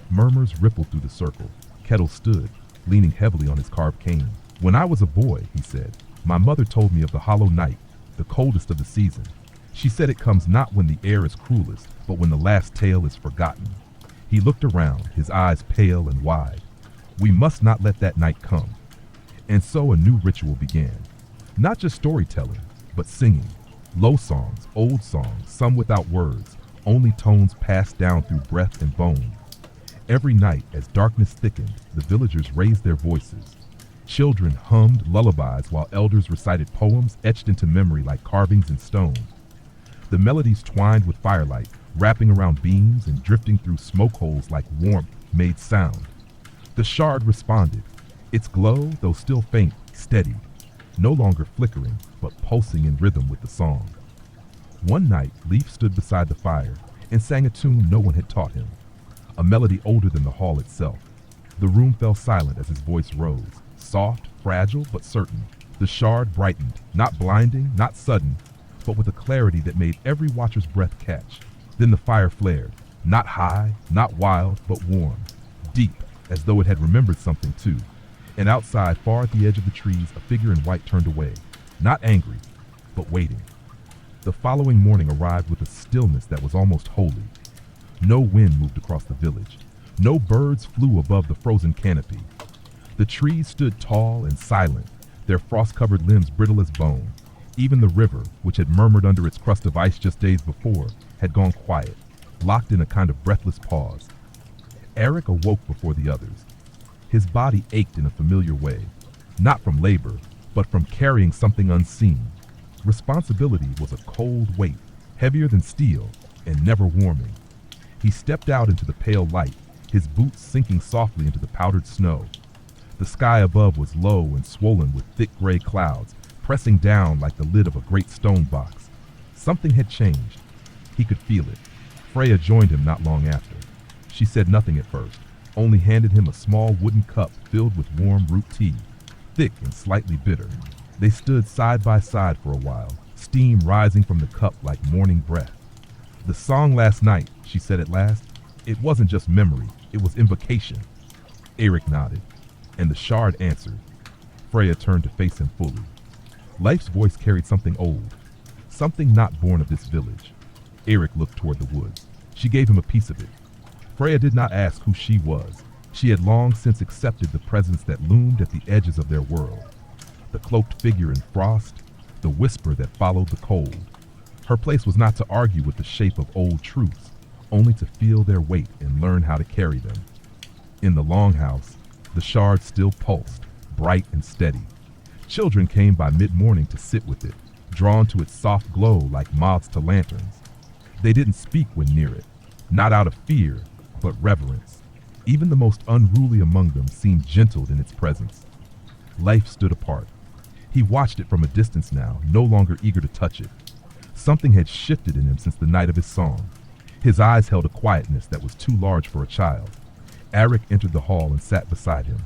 Murmurs rippled through the circle. Kettle stood, leaning heavily on his carved cane. When I was a boy, he said, my mother told me of the hollow night, the coldest of the season. She said it comes not when the air is cruelest, but when the last tale is forgotten. He looked around, his eyes pale and wide. We must not let that night come. And so a new ritual began. Not just storytelling, but singing. Low songs, old songs, some without words, only tones passed down through breath and bone. Every night, as darkness thickened, the villagers raised their voices. Children hummed lullabies while elders recited poems etched into memory like carvings in stone. The melodies twined with firelight, wrapping around beams and drifting through smoke holes like warmth made sound. The shard responded, its glow, though still faint, steady, no longer flickering, but pulsing in rhythm with the song. One night, Leif stood beside the fire and sang a tune no one had taught him, a melody older than the hall itself. The room fell silent as his voice rose, soft, fragile, but certain. The shard brightened, not blinding, not sudden, but with a clarity that made every watcher's breath catch. Then the fire flared, not high, not wild, but warm, deep, as though it had remembered something too. And outside, far at the edge of the trees, a figure in white turned away, not angry, but waiting. The following morning arrived with a stillness that was almost holy. No wind moved across the village. No birds flew above the frozen canopy. The trees stood tall and silent, their frost-covered limbs brittle as bone. Even the river, which had murmured under its crust of ice just days before, had gone quiet, locked in a kind of breathless pause. Arik awoke before the others. His body ached in a familiar way, not from labor, but from carrying something unseen. Responsibility was a cold weight, heavier than steel, and never warming. He stepped out into the pale light, his boots sinking softly into the powdered snow. The sky above was low and swollen with thick gray clouds, pressing down like the lid of a great stone box. Something had changed. He could feel it. Freya joined him not long after. She said nothing at first, only handed him a small wooden cup filled with warm root tea, thick and slightly bitter. They stood side by side for a while, steam rising from the cup like morning breath. The song last night, she said at last, it wasn't just memory, it was invocation. Arik nodded, and the shard answered. Freya turned to face him fully. Leif's voice carried something old, something not born of this village. Arik looked toward the woods. She gave him a piece of it. Freya did not ask who she was. She had long since accepted the presence that loomed at the edges of their world. The cloaked figure in frost, the whisper that followed the cold. Her place was not to argue with the shape of old truths, only to feel their weight and learn how to carry them. In the longhouse, the shard still pulsed, bright and steady. Children came by mid-morning to sit with it, drawn to its soft glow like moths to lanterns. They didn't speak when near it, not out of fear, but reverence. Even the most unruly among them seemed gentled in its presence. Leif stood apart. He watched it from a distance now, no longer eager to touch it. Something had shifted in him since the night of his song. His eyes held a quietness that was too large for a child. Arik entered the hall and sat beside him.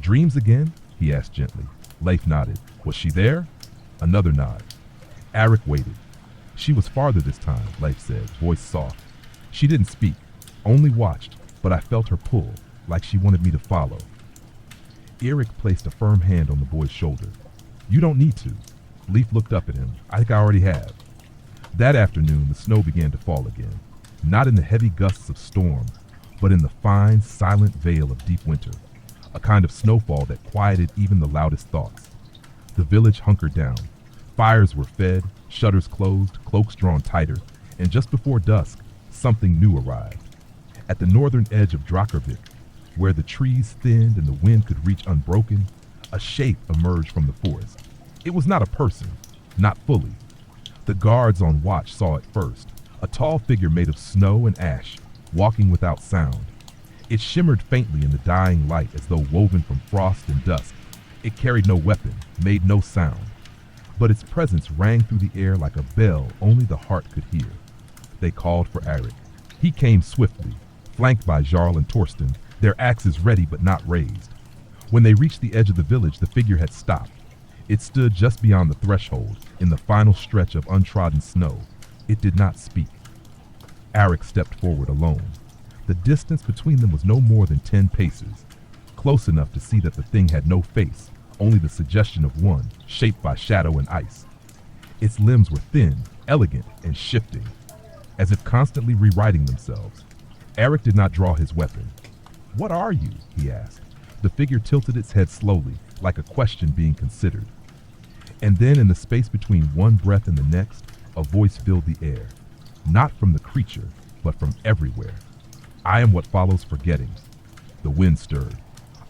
Dreams again? He asked gently. Leif nodded. Was she there? Another nod. Arik waited. She was farther this time, Leif said, voice soft. She didn't speak, only watched, but I felt her pull, like she wanted me to follow. Arik placed a firm hand on the boy's shoulder. You don't need to. Leif looked up at him. I think I already have. That afternoon, the snow began to fall again. Not in the heavy gusts of storm, but in the fine, silent veil of deep winter, a kind of snowfall that quieted even the loudest thoughts. The village hunkered down. Fires were fed, shutters closed, cloaks drawn tighter, and just before dusk, something new arrived. At the northern edge of Drakarvik, where the trees thinned and the wind could reach unbroken, a shape emerged from the forest. It was not a person, not fully. The guards on watch saw it first, a tall figure made of snow and ash, walking without sound. It shimmered faintly in the dying light as though woven from frost and dust. It carried no weapon, made no sound, but its presence rang through the air like a bell only the heart could hear. They called for Eric. He came swiftly, flanked by Jarl and Torsten, their axes ready but not raised. When they reached the edge of the village, the figure had stopped. It stood just beyond the threshold, in the final stretch of untrodden snow. It did not speak. Eric stepped forward alone. The distance between them was no more than 10 paces, close enough to see that the thing had no face, only the suggestion of one, shaped by shadow and ice. Its limbs were thin, elegant, and shifting, as if constantly rewriting themselves. Eric did not draw his weapon. "What are you?" he asked. The figure tilted its head slowly, like a question being considered. And then in the space between one breath and the next, a voice filled the air. Not from the creature, but from everywhere. "I am what follows forgetting." The wind stirred.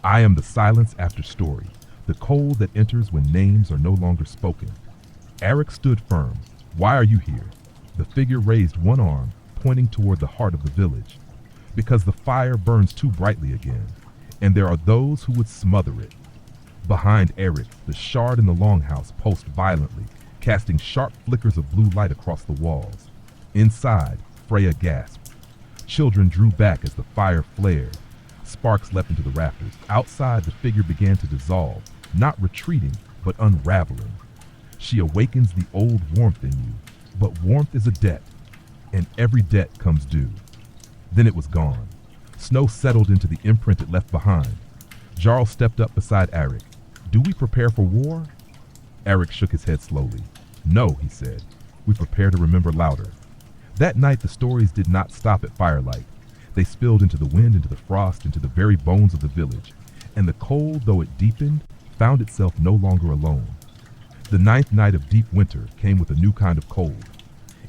"I am the silence after story, the cold that enters when names are no longer spoken." Eric stood firm. "Why are you here?" The figure raised one arm, pointing toward the heart of the village. "Because the fire burns too brightly again, and there are those who would smother it." Behind Eric, the shard in the longhouse pulsed violently, casting sharp flickers of blue light across the walls. Inside, Freya gasped. Children drew back as the fire flared. Sparks leapt into the rafters. Outside, the figure began to dissolve, not retreating, but unraveling. She awakens the old warmth in you, but warmth is a debt, and every debt comes due. Then it was gone. Snow settled into the imprint it left behind. Jarl stepped up beside Eric. "Do we prepare for war?" Eric shook his head slowly. "No," he said. "We prepare to remember louder." That night the stories did not stop at firelight. They spilled into the wind, into the frost, into the very bones of the village. And the cold, though it deepened, found itself no longer alone. The ninth night of deep winter came with a new kind of cold.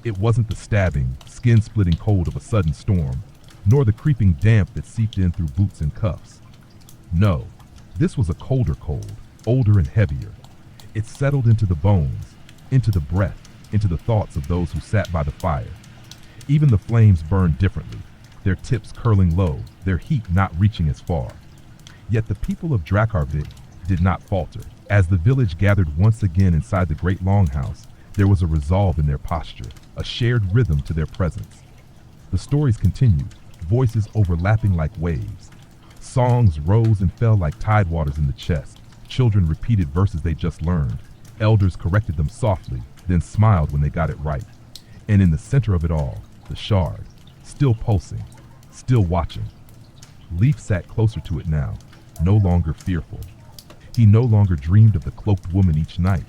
It wasn't the stabbing, skin-splitting cold of a sudden storm, nor the creeping damp that seeped in through boots and cuffs. No, this was a colder cold, older and heavier. It settled into the bones, into the breath, into the thoughts of those who sat by the fire. Even the flames burned differently, their tips curling low, their heat not reaching as far. Yet the people of Drakarvik did not falter. As the village gathered once again inside the great longhouse, there was a resolve in their posture, a shared rhythm to their presence. The stories continued, voices overlapping like waves. Songs rose and fell like tidewaters in the chest. Children repeated verses they just learned. Elders corrected them softly, then smiled when they got it right. And in the center of it all, the shard, still pulsing, still watching. Leif sat closer to it now, no longer fearful. He no longer dreamed of the cloaked woman each night,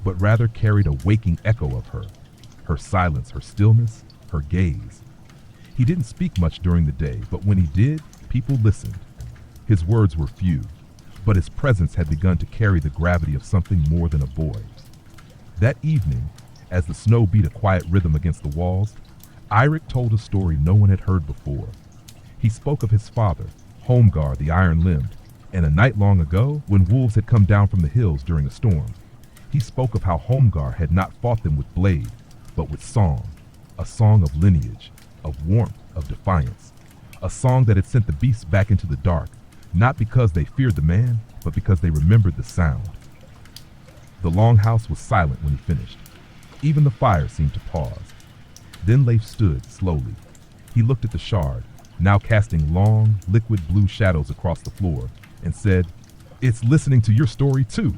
but rather carried a waking echo of her silence, her stillness, her gaze. He didn't speak much during the day, but when he did, people listened. His words were few, but his presence had begun to carry the gravity of something more than a boy. That evening, as the snow beat a quiet rhythm against the walls, Eirik told a story no one had heard before. He spoke of his father, Holmgar the Iron-Limbed, and a night long ago, when wolves had come down from the hills during a storm. He spoke of how Holmgar had not fought them with blade, but with song, a song of lineage, of warmth, of defiance, a song that had sent the beasts back into the dark, not because they feared the man, but because they remembered the sound. The longhouse was silent when he finished. Even the fire seemed to pause. Then Leif stood slowly. He looked at the shard, now casting long, liquid blue shadows across the floor, and said, "It's listening to your story too."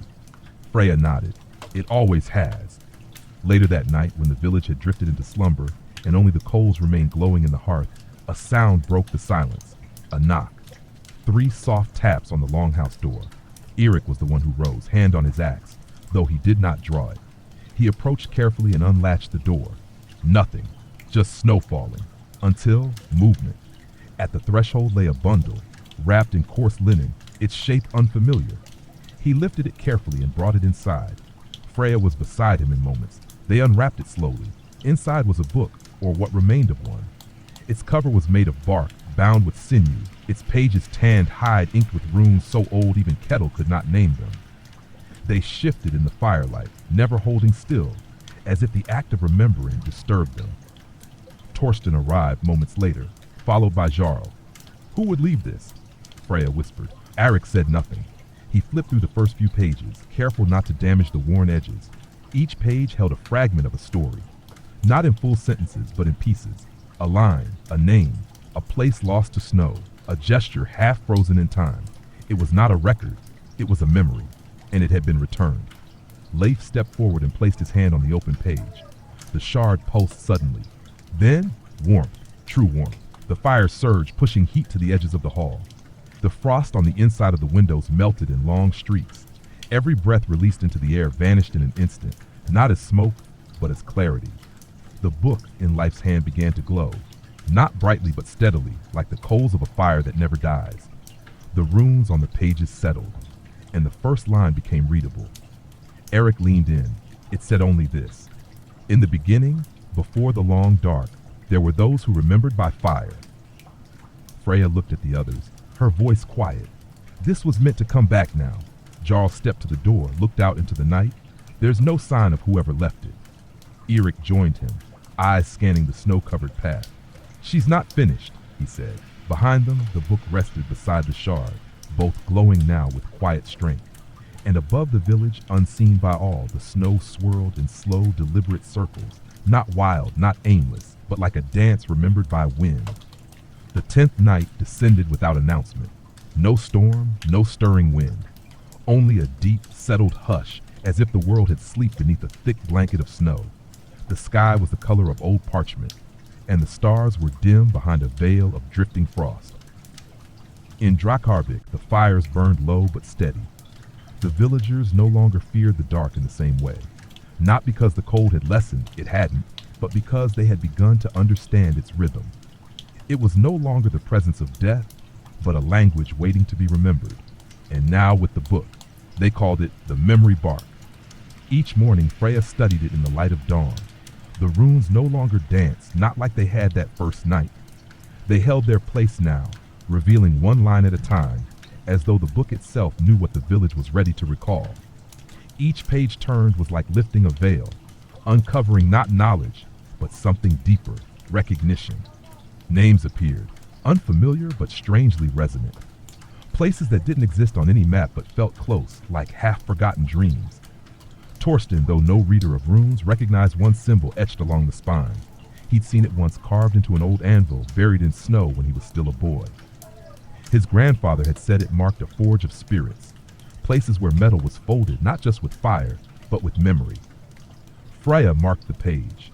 Freya nodded. "It always has." Later that night, when the village had drifted into slumber and only the coals remained glowing in the hearth, a sound broke the silence. A knock. 3 soft taps on the longhouse door. Eirik was the one who rose, hand on his axe, though he did not draw it. He approached carefully and unlatched the door. Nothing, just snow falling, until movement. At the threshold lay a bundle, wrapped in coarse linen, its shape unfamiliar. He lifted it carefully and brought it inside. Freya was beside him in moments. They unwrapped it slowly. Inside was a book, or what remained of one. Its cover was made of bark, bound with sinew, its pages tanned hide inked with runes so old even Kettle could not name them. They shifted in the firelight, never holding still, as if the act of remembering disturbed them. Torsten arrived moments later, followed by Jarl. "Who would leave this?" Freya whispered. Arik said nothing. He flipped through the first few pages, careful not to damage the worn edges. Each page held a fragment of a story, not in full sentences, but in pieces. A line, a name, a place lost to snow, a gesture half frozen in time. It was not a record, it was a memory, and it had been returned. Leif stepped forward and placed his hand on the open page. The shard pulsed suddenly. Then, warmth, true warmth. The fire surged, pushing heat to the edges of the hall. The frost on the inside of the windows melted in long streaks. Every breath released into the air vanished in an instant, not as smoke, but as clarity. The book in Leif's hand began to glow, not brightly but steadily, like the coals of a fire that never dies. The runes on the pages settled, and the first line became readable. Eric leaned in. It said only this: "In the beginning, before the long dark, there were those who remembered by fire." Freya looked at the others, her voice quiet. This was meant to come back now. Jarl stepped to the door, looked out into the night. There's no sign of whoever left it. Eric joined him, eyes scanning the snow-covered path. "She's not finished," he said. Behind them, the book rested beside the shard, both glowing now with quiet strength. And above the village, unseen by all, the snow swirled in slow, deliberate circles, not wild, not aimless, but like a dance remembered by wind. The 10th night descended without announcement. No storm, no stirring wind. Only a deep, settled hush, as if the world had slept beneath a thick blanket of snow. The sky was the color of old parchment, and the stars were dim behind a veil of drifting frost. In Drakarbik, the fires burned low but steady. The villagers no longer feared the dark in the same way. Not because the cold had lessened, it hadn't, but because they had begun to understand its rhythm. It was no longer the presence of death, but a language waiting to be remembered. And now with the book, they called it the Memory Bark. Each morning, Freya studied it in the light of dawn. The runes no longer danced, not like they had that first night. They held their place now, revealing one line at a time, as though the book itself knew what the village was ready to recall. Each page turned was like lifting a veil, uncovering not knowledge, but something deeper, recognition. Names appeared, unfamiliar but strangely resonant. Places that didn't exist on any map but felt close, like half-forgotten dreams. Torsten, though no reader of runes, recognized one symbol etched along the spine. He'd seen it once carved into an old anvil buried in snow when he was still a boy. His grandfather had said it marked a forge of spirits, places where metal was folded not just with fire, but with memory. Freya marked the page.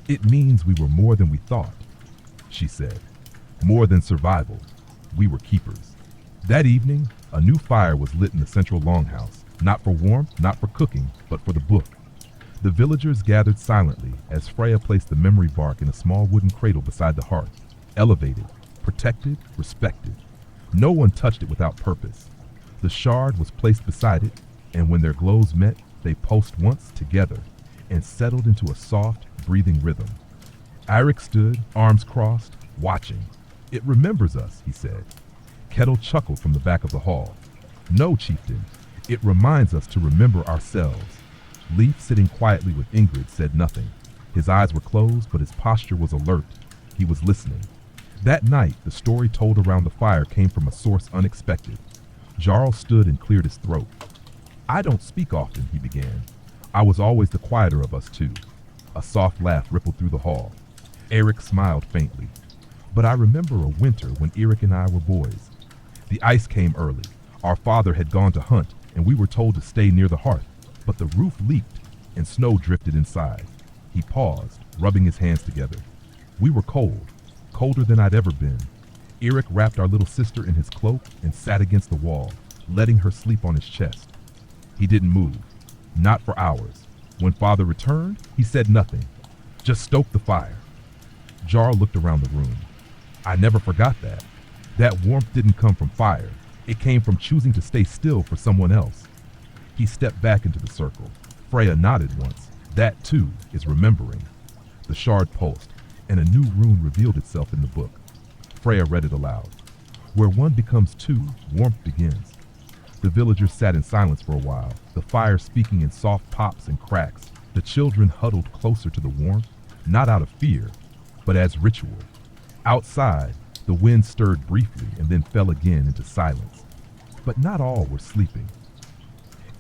"It means we were more than we thought," she said. "More than survival. We were keepers." That evening, a new fire was lit in the central longhouse, not for warmth, not for cooking, but for the book. The villagers gathered silently as Freya placed the memory bark in a small wooden cradle beside the hearth, elevated, protected, respected. No one touched it without purpose. The shard was placed beside it, and when their glows met, they pulsed once together and settled into a soft, breathing rhythm. Eirik stood, arms crossed, watching. "It remembers us," he said. Kettle chuckled from the back of the hall. "No, chieftain, it reminds us to remember ourselves." Leif, sitting quietly with Ingrid, said nothing. His eyes were closed, but his posture was alert. He was listening. That night, the story told around the fire came from a source unexpected. Jarl stood and cleared his throat. "I don't speak often," he began. "I was always the quieter of us two." A soft laugh rippled through the hall. Eric smiled faintly. "But I remember a winter when Eric and I were boys. The ice came early. Our father had gone to hunt, and we were told to stay near the hearth. But the roof leaked, and snow drifted inside." He paused, rubbing his hands together. "We were cold, colder than I'd ever been. Eric wrapped our little sister in his cloak and sat against the wall, letting her sleep on his chest. He didn't move, not for hours. When father returned, he said nothing, just stoked the fire." Jarl looked around the room. I never forgot that. That warmth didn't come from fire. It came from choosing to stay still for someone else. He stepped back into the circle. Freya nodded once. That, too, is remembering. The shard pulsed, and a new rune revealed itself in the book. Freya read it aloud. Where one becomes two, warmth begins. The villagers sat in silence for a while, the fire speaking in soft pops and cracks. The children huddled closer to the warmth, not out of fear, but as ritual. Outside, the wind stirred briefly and then fell again into silence. But not all were sleeping.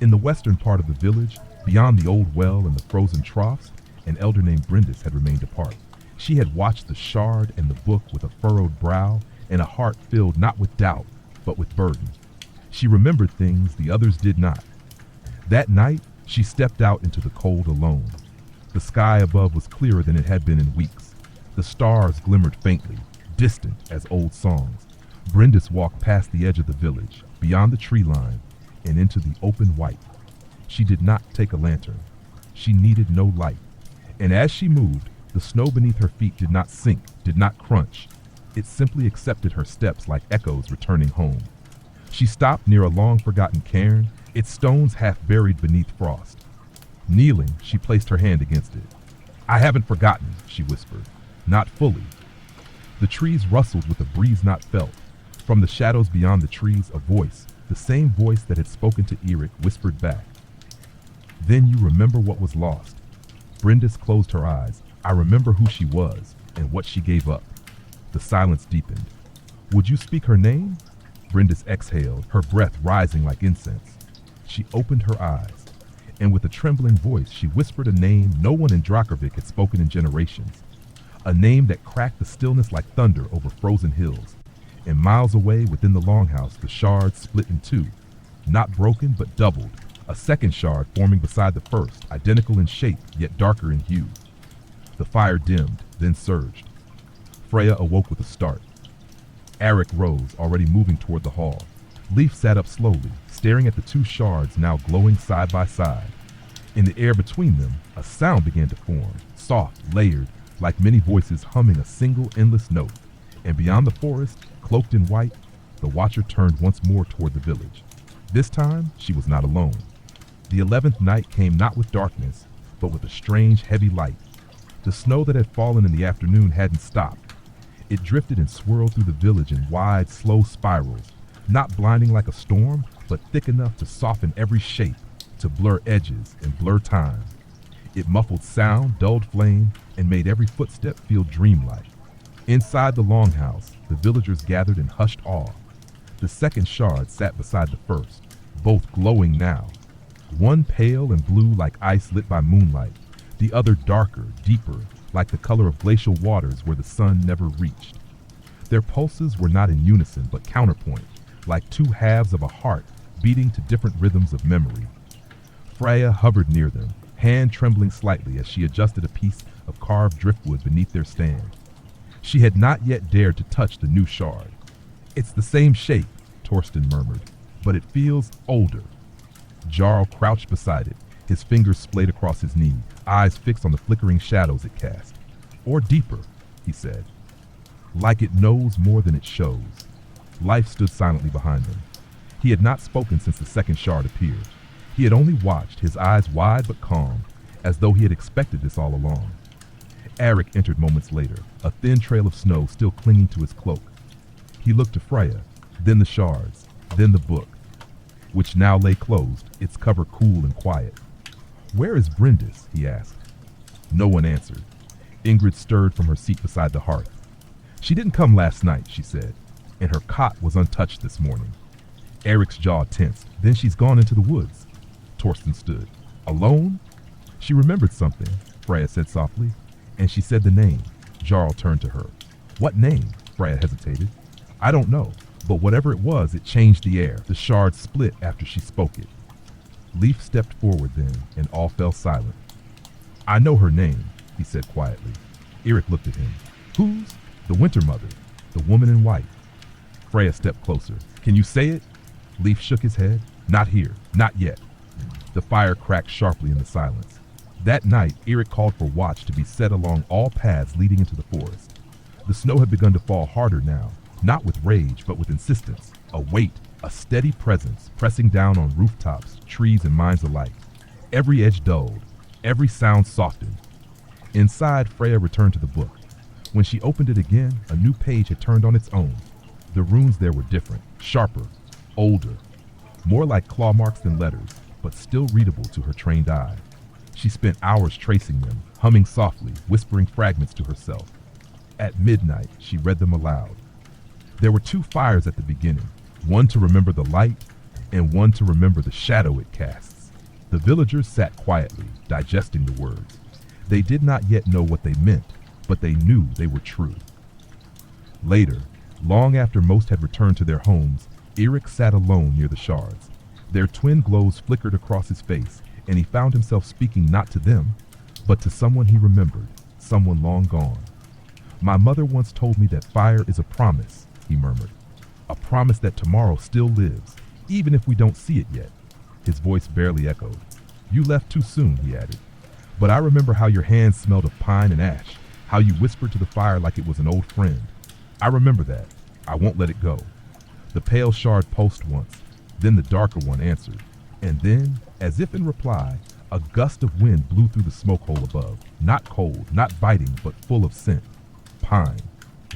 In the western part of the village, beyond the old well and the frozen troughs, an elder named Brindis had remained apart. She had watched the shard and the book with a furrowed brow and a heart filled not with doubt, but with burden. She remembered things the others did not. That night, she stepped out into the cold alone. The sky above was clearer than it had been in weeks. The stars glimmered faintly, distant as old songs. Brindis walked past the edge of the village, beyond the tree line, and into the open white. She did not take a lantern. She needed no light. And as she moved, the snow beneath her feet did not sink, did not crunch. It simply accepted her steps like echoes returning home. She stopped near a long-forgotten cairn, its stones half buried beneath frost. Kneeling, she placed her hand against it. "I haven't forgotten," she whispered. "Not fully." The trees rustled with a breeze not felt. From the shadows beyond the trees, a voice, the same voice that had spoken to Eric, whispered back. "Then you remember what was lost." Brindis closed her eyes. "I remember who she was and what she gave up." The silence deepened. "Would you speak her name?" Brindis exhaled, her breath rising like incense. She opened her eyes, and with a trembling voice, she whispered a name no one in Drakarvik had spoken in generations. A name that cracked the stillness like thunder over frozen hills. And miles away within the longhouse, the shards split in two, not broken but doubled, a second shard forming beside the first, identical in shape yet darker in hue. The fire dimmed, then surged. Freya awoke with a start. Eric rose, already moving toward the hall. Leif sat up slowly, staring at the two shards now glowing side by side. In the air between them, a sound began to form, soft, layered, like many voices humming a single endless note. And beyond the forest, cloaked in white, the watcher turned once more toward the village. This time, she was not alone. The 11th night came not with darkness, but with a strange, heavy light. The snow that had fallen in the afternoon hadn't stopped. It drifted and swirled through the village in wide, slow spirals, not blinding like a storm, but thick enough to soften every shape, to blur edges and blur time. It muffled sound, dulled flame, and made every footstep feel dreamlike. Inside the longhouse, the villagers gathered in hushed awe. The second shard sat beside the first, both glowing now. One pale and blue like ice lit by moonlight, the other darker, deeper, like the color of glacial waters where the sun never reached. Their pulses were not in unison but counterpoint, like two halves of a heart beating to different rhythms of memory. Freya hovered near them, hand trembling slightly as she adjusted a piece of carved driftwood beneath their stand. She had not yet dared to touch the new shard. "It's the same shape," Torsten murmured, "but it feels older." Jarl crouched beside it, his fingers splayed across his knee, eyes fixed on the flickering shadows it cast. "Or deeper," he said. "Like it knows more than it shows." Life stood silently behind them. He had not spoken since the second shard appeared. He had only watched, his eyes wide but calm, as though he had expected this all along. Eric entered moments later, a thin trail of snow still clinging to his cloak. He looked to Freya, then the shards, then the book, which now lay closed, its cover cool and quiet. "Where is Brindis?" he asked. No one answered. Ingrid stirred from her seat beside the hearth. "She didn't come last night," she said, "and her cot was untouched this morning." Eric's jaw tensed. "Then she's gone into the woods." Torsten stood. "Alone?" "She remembered something," Freya said softly, "and she said the name." Jarl turned to her. "What name?" Freya hesitated. "I don't know, but whatever it was, it changed the air." The shard split after she spoke it. Leif stepped forward then, and all fell silent. "I know her name," he said quietly. Eric looked at him. "Whose?" "The Winter Mother, the woman in white." Freya stepped closer. "Can you say it?" Leif shook his head. "Not here, not yet." The fire cracked sharply in the silence. That night, Eric called for watch to be set along all paths leading into the forest. The snow had begun to fall harder now, not with rage, but with insistence. A weight, a steady presence, pressing down on rooftops, trees, and minds alike. Every edge dulled, every sound softened. Inside, Freya returned to the book. When she opened it again, a new page had turned on its own. The runes there were different, sharper, older, more like claw marks than letters, but still readable to her trained eye. She spent hours tracing them, humming softly, whispering fragments to herself. At midnight, she read them aloud. There were 2 fires at the beginning, one to remember the light and one to remember the shadow it casts. The villagers sat quietly, digesting the words. They did not yet know what they meant, but they knew they were true. Later, long after most had returned to their homes, Eric sat alone near the shards. Their twin glows flickered across his face, and he found himself speaking not to them, but to someone he remembered, someone long gone. "My mother once told me that fire is a promise," he murmured. "A promise that tomorrow still lives, even if we don't see it yet." His voice barely echoed. "You left too soon," he added. "But I remember how your hands smelled of pine and ash, how you whispered to the fire like it was an old friend. I remember that. I won't let it go." The pale shard pulsed once, then the darker one answered. And then, as if in reply, a gust of wind blew through the smoke hole above, not cold, not biting, but full of scent. Pine,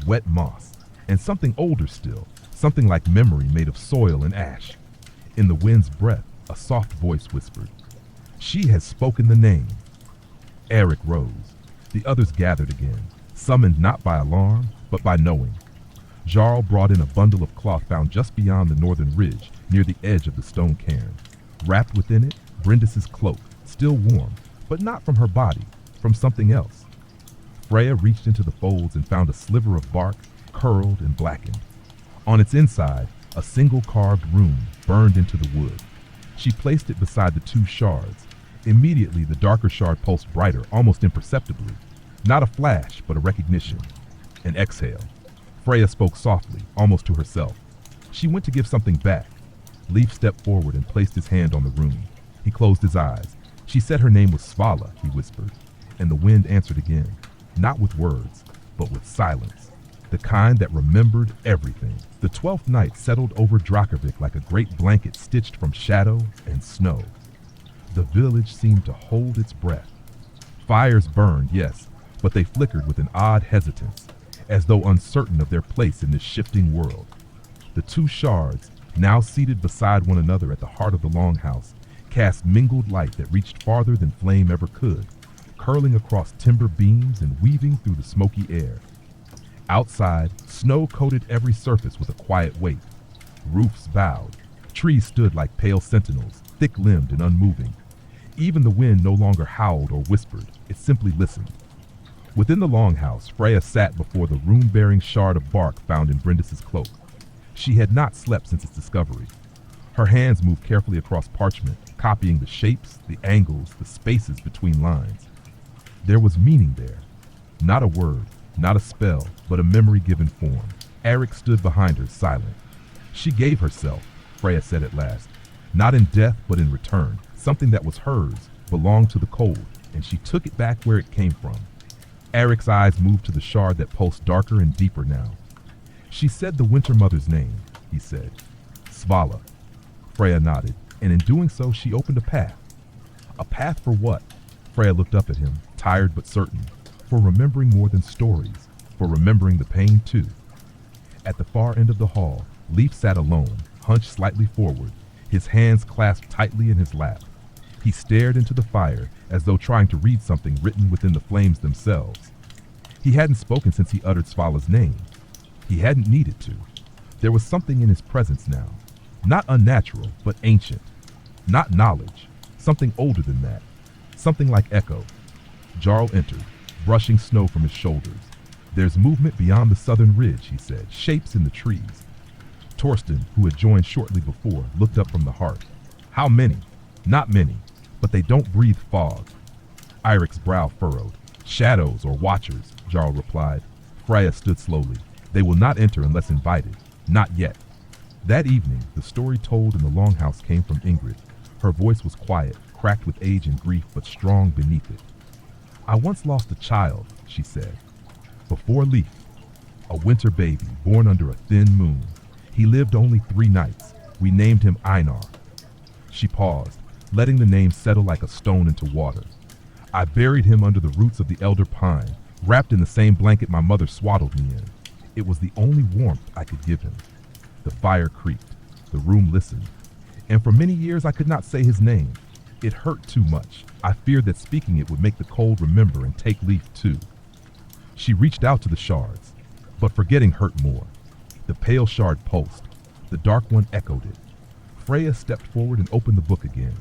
wet moss, and something older still, something like memory made of soil and ash. In the wind's breath, a soft voice whispered, "She has spoken the name." Eric rose. The others gathered again, summoned not by alarm, but by knowing. Jarl brought in a bundle of cloth found just beyond the northern ridge, near the edge of the stone cairn. Wrapped within it, Brindis's cloak, still warm, but not from her body, from something else. Freya reached into the folds and found a sliver of bark, curled and blackened. On its inside, a single carved rune burned into the wood. She placed it beside the 2 shards. Immediately, the darker shard pulsed brighter, almost imperceptibly. Not a flash, but a recognition. An exhale. Freya spoke softly, almost to herself. She went to give something back. Leif stepped forward and placed his hand on the rune. He closed his eyes. "She said her name was Svala," he whispered, and the wind answered again, not with words, but with silence, the kind that remembered everything. The 12th night settled over Drakarvik like a great blanket stitched from shadow and snow. The village seemed to hold its breath. Fires burned, yes, but they flickered with an odd hesitance, as though uncertain of their place in this shifting world. The 2 shards, now seated beside one another at the heart of the longhouse, cast mingled light that reached farther than flame ever could, curling across timber beams and weaving through the smoky air. Outside, snow coated every surface with a quiet weight. Roofs bowed. Trees stood like pale sentinels, thick-limbed and unmoving. Even the wind no longer howled or whispered, it simply listened. Within the longhouse, Freya sat before the rune-bearing shard of bark found in Brindis's cloak. She had not slept since its discovery. Her hands moved carefully across parchment, copying the shapes, the angles, the spaces between lines. There was meaning there. Not a word, not a spell, but a memory given form. Eric stood behind her, silent. "She gave herself," Freya said at last. "Not in death, but in return. Something that was hers, belonged to the cold, and she took it back where it came from." Eric's eyes moved to the shard that pulsed darker and deeper now. "She said the Winter Mother's name," he said. "Svala." Freya nodded, and in doing so she opened a path. A path for what? Freya looked up at him, tired but certain. For remembering more than stories, for remembering the pain too. At the far end of the hall, Leif sat alone, hunched slightly forward, his hands clasped tightly in his lap. He stared into the fire as though trying to read something written within the flames themselves. He hadn't spoken since he uttered Svala's name. He hadn't needed to. There was something in his presence now. Not unnatural, but ancient. Not knowledge. Something older than that. Something like echo. Jarl entered, brushing snow from his shoulders. "There's movement beyond the southern ridge," he said, "shapes in the trees." Torsten, who had joined shortly before, looked up from the hearth. "How many?" "Not many, but they don't breathe fog." Eirik's brow furrowed. "Shadows or watchers," Jarl replied. Freya stood slowly. "They will not enter unless invited. Not yet." That evening, the story told in the longhouse came from Ingrid. Her voice was quiet, cracked with age and grief, but strong beneath it. "I once lost a child," she said. "Before Leif. a winter baby born under a thin moon. He lived only 3 nights. We named him Einar. She paused, letting the name settle like a stone into water. I buried him under the roots of the elder pine, wrapped in the same blanket my mother swaddled me in. It was the only warmth I could give him. The fire creaked. The room listened. And for many years I could not say his name. It hurt too much. I feared that speaking it would make the cold remember and take leaf too. She reached out to the shards, but forgetting hurt more. The pale shard pulsed. The dark one echoed it. Freya stepped forward and opened the book again.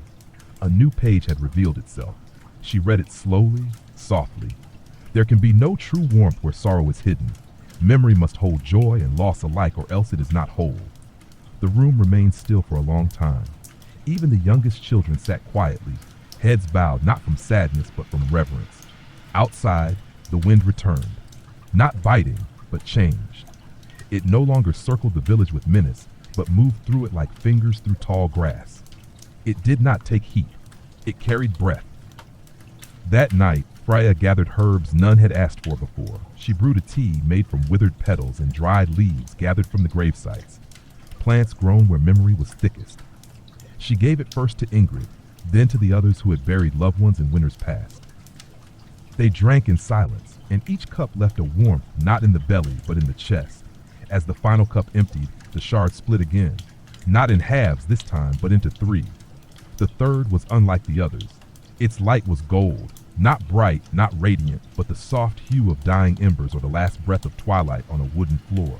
A new page had revealed itself. She read it slowly, softly. There can be no true warmth where sorrow is hidden. Memory must hold joy and loss alike, or else it is not whole. The room remained still for a long time. Even the youngest children sat quietly, heads bowed not from sadness but from reverence. Outside, the wind returned, not biting, but changed. It no longer circled the village with menace, but moved through it like fingers through tall grass. It did not take heat. It carried breath. That night, Freya gathered herbs none had asked for before. She brewed a tea made from withered petals and dried leaves gathered from the gravesites, plants grown where memory was thickest. She gave it first to Ingrid, then to the others who had buried loved ones in winters past. They drank in silence, and each cup left a warmth not in the belly but in the chest. As the final cup emptied, the shard split again, not in halves this time, but into 3. The third was unlike the others. Its light was gold, not bright, not radiant, but the soft hue of dying embers or the last breath of twilight on a wooden floor.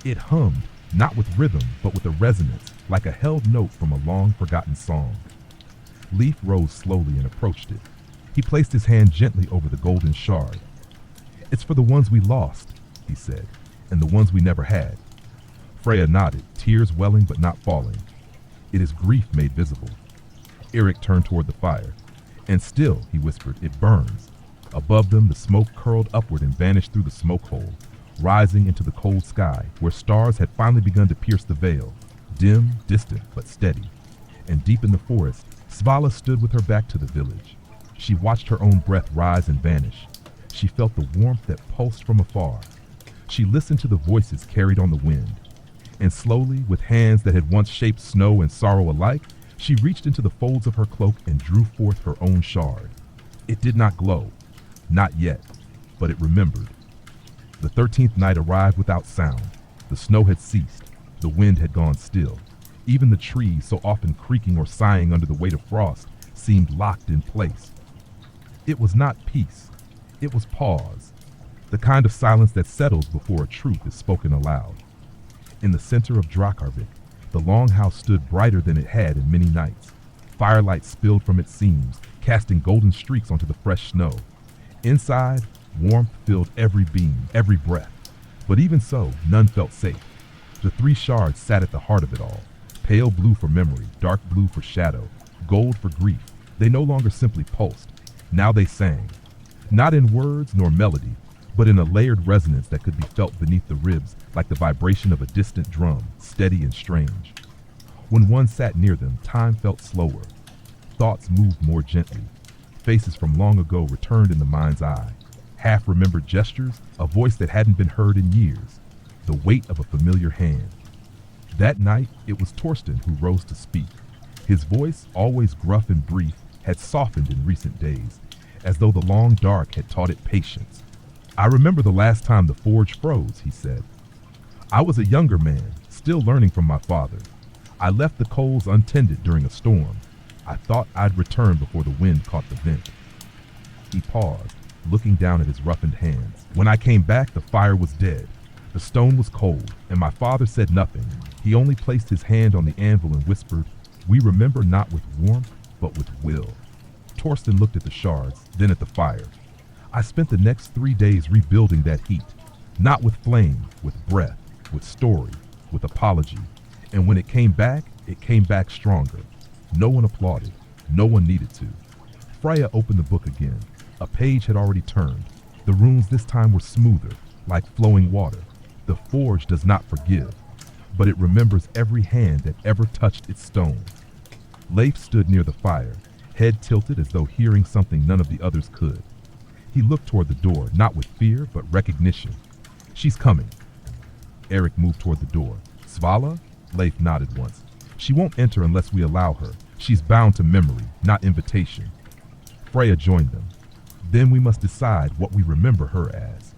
It hummed, not with rhythm, but with a resonance, like a held note from a long-forgotten song. Leaf rose slowly and approached it. He placed his hand gently over the golden shard. "It's for the ones we lost," he said, "and the ones we never had." Freya nodded, tears welling but not falling. "It is grief made visible." Eric turned toward the fire. "And still," he whispered, "it burns." Above them, the smoke curled upward and vanished through the smoke hole, rising into the cold sky, where stars had finally begun to pierce the veil, dim, distant, but steady. And deep in the forest, Svala stood with her back to the village. She watched her own breath rise and vanish. She felt the warmth that pulsed from afar. She listened to the voices carried on the wind. And slowly, with hands that had once shaped snow and sorrow alike, she reached into the folds of her cloak and drew forth her own shard. It did not glow, not yet, but it remembered. The 13th night arrived without sound. The snow had ceased. The wind had gone still. Even the trees, so often creaking or sighing under the weight of frost, seemed locked in place. It was not peace. It was pause, the kind of silence that settles before a truth is spoken aloud. In the center of Drakarvik, the longhouse stood brighter than it had in many nights. Firelight spilled from its seams, casting golden streaks onto the fresh snow. Inside, warmth filled every beam, every breath. But even so, none felt safe. The 3 shards sat at the heart of it all. Pale blue for memory, dark blue for shadow, gold for grief. They no longer simply pulsed. Now they sang. Not in words nor melody, but in a layered resonance that could be felt beneath the ribs like the vibration of a distant drum, steady and strange. When one sat near them, time felt slower. Thoughts moved more gently. Faces from long ago returned in the mind's eye. Half-remembered gestures, a voice that hadn't been heard in years, the weight of a familiar hand. That night, it was Torsten who rose to speak. His voice, always gruff and brief, had softened in recent days, as though the long dark had taught it patience. "I remember the last time the forge froze," he said. "I was a younger man, still learning from my father. I left the coals untended during a storm. I thought I'd return before the wind caught the vent." He paused, looking down at his roughened hands. "When I came back, the fire was dead. The stone was cold, and my father said nothing. He only placed his hand on the anvil and whispered, 'We remember not with warmth, but with will.'" Torsten looked at the shards, then at the fire. "I spent the next 3 days rebuilding that heat, not with flame, with breath, with story, with apology. And when it came back stronger. No one applauded. No one needed to." Freya opened the book again. A page had already turned. The runes this time were smoother, like flowing water. The forge does not forgive, but it remembers every hand that ever touched its stone. Leif stood near the fire, head tilted as though hearing something none of the others could. He looked toward the door, not with fear, but recognition. She's coming. Eric moved toward the door. Svala? Leif nodded once. She won't enter unless we allow her. She's bound to memory, not invitation. Freya joined them. Then we must decide what we remember her as.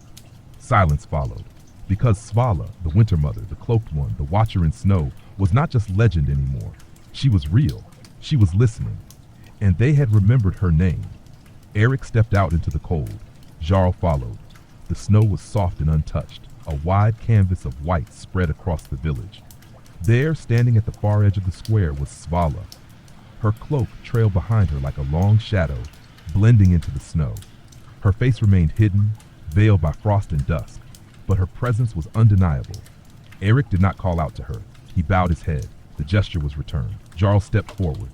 Silence followed, because Svala, the Winter Mother, the Cloaked One, the Watcher in Snow, was not just legend anymore. She was real. She was listening. And they had remembered her name. Eric stepped out into the cold. Jarl followed. The snow was soft and untouched. A wide canvas of white spread across the village. There, standing at the far edge of the square, was Svala. Her cloak trailed behind her like a long shadow, blending into the snow. Her face remained hidden, veiled by frost and dusk, but her presence was undeniable. Eric did not call out to her. He bowed his head. The gesture was returned. Jarl stepped forward.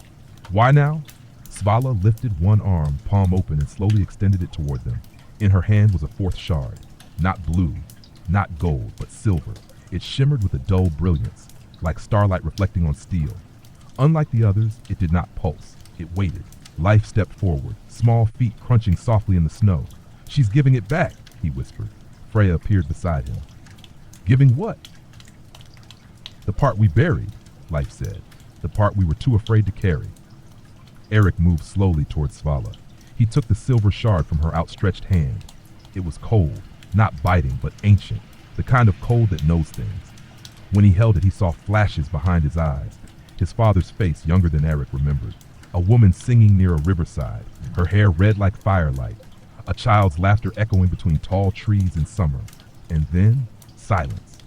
Why now? Svala lifted one arm, palm open, and slowly extended it toward them. In her hand was a fourth shard. Not blue, not gold, but silver. It shimmered with a dull brilliance, like starlight reflecting on steel. Unlike the others, it did not pulse. It waited. Life stepped forward, small feet crunching softly in the snow. She's giving it back, he whispered. Freya appeared beside him. Giving what? The part we buried, Life said. The part we were too afraid to carry. Eric moved slowly toward Svala. He took the silver shard from her outstretched hand. It was cold, not biting, but ancient, the kind of cold that knows things. When he held it, he saw flashes behind his eyes. His father's face, younger than Eric remembered. A woman singing near a riverside, her hair red like firelight. A child's laughter echoing between tall trees in summer. And then, silence.